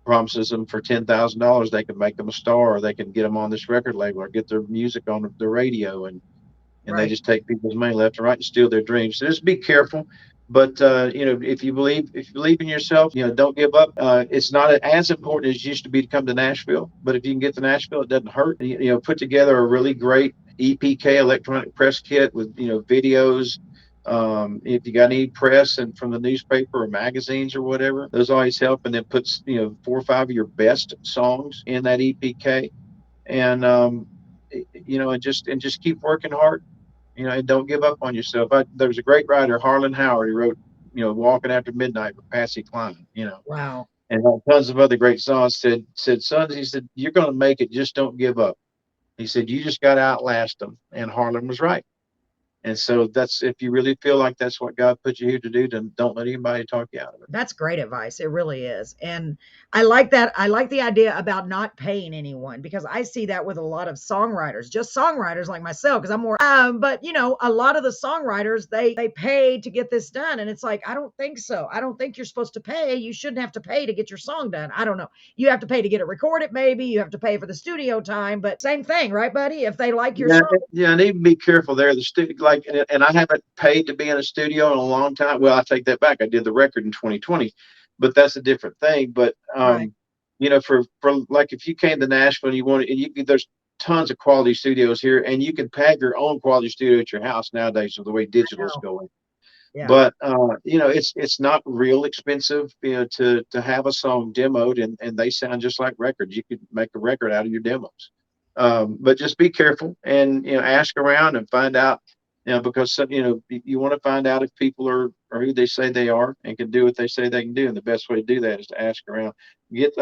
promises them for $10,000 they can make them a star, or they can get them on this record label, or get their music on the radio, and they Right. just take people's money left and right and steal their dreams. So just be careful. But if you believe in yourself, don't give up. It's not as important as it used to be to come to Nashville, but if you can get to Nashville, it doesn't hurt. Put together a really great EPK, electronic press kit, with videos. If you got any press and from the newspaper or magazines or whatever, those always help. And then put 4 or 5 of your best songs in that EPK, and and just keep working hard, and don't give up on yourself. There was a great writer, Harlan Howard. He wrote, "Walking After Midnight" with Patsy Cline. Wow. And tons of other great songs. Said, "Sons," he said, "you're going to make it. Just don't give up." He said, "You just got to outlast them." And Harlan was right. And so that's, if you really feel like that's what God put you here to do, then don't let anybody talk you out of it. That's great advice. It really is. And I like that. I like the idea about not paying anyone, because I see that with a lot of songwriters, just songwriters like myself, because I'm more, but a lot of the songwriters, they pay to get this done. And it's like, I don't think so. I don't think you're supposed to pay. You shouldn't have to pay to get your song done. I don't know. You have to pay to get it recorded. Maybe you have to pay for the studio time, but same thing, right, buddy? If they like your Yeah, song. yeah, and even be careful there. The studio, like, and I haven't paid to be in a studio in a long time. Well, I take that back. I did the record in 2020, but that's a different thing. But Right. for like, if you came to Nashville and you wanted, and there's tons of quality studios here, and you can have your own quality studio at your house nowadays with the way I digital's know. going. Yeah. But it's not real expensive, to have a song demoed, and they sound just like records. You could make a record out of your demos. But just be careful, and ask around and find out. Because you want to find out if people are who they say they are and can do what they say they can do. And the best way to do that is to ask around. Get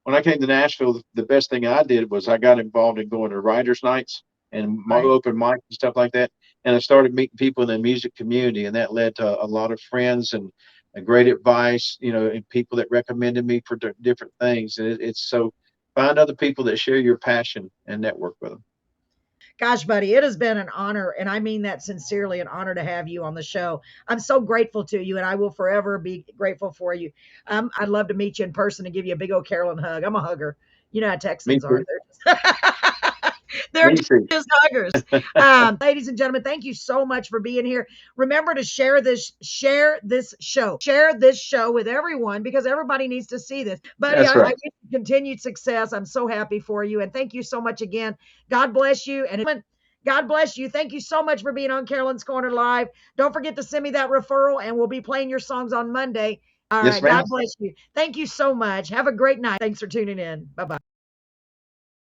When I came to Nashville, the best thing I did was I got involved in going to writers' nights and my Right. open mics and stuff like that. And I started meeting people in the music community, and that led to a lot of friends and great advice, and people that recommended me for different things. And it's so, find other people that share your passion and network with them. Gosh, buddy, it has been an honor, and I mean that sincerely, an honor to have you on the show. I'm so grateful to you, and I will forever be grateful for you. I'd love to meet you in person and give you a big old Carolyn hug. I'm a hugger. You know how Me Texans are. too. They're Me too. just huggers. Ladies and gentlemen, thank you so much for being here. Remember to share this show with everyone, because everybody needs to see this. Buddy, That's I right. wish you continued success. I'm so happy for you. And thank you so much again. God bless you. And God bless you. Thank you so much for being on Carolyn's Corner Live. Don't forget to send me that referral, and we'll be playing your songs on Monday. All Yes, right. ma'am. God bless you. Thank you so much. Have a great night. Thanks for tuning in. Bye bye.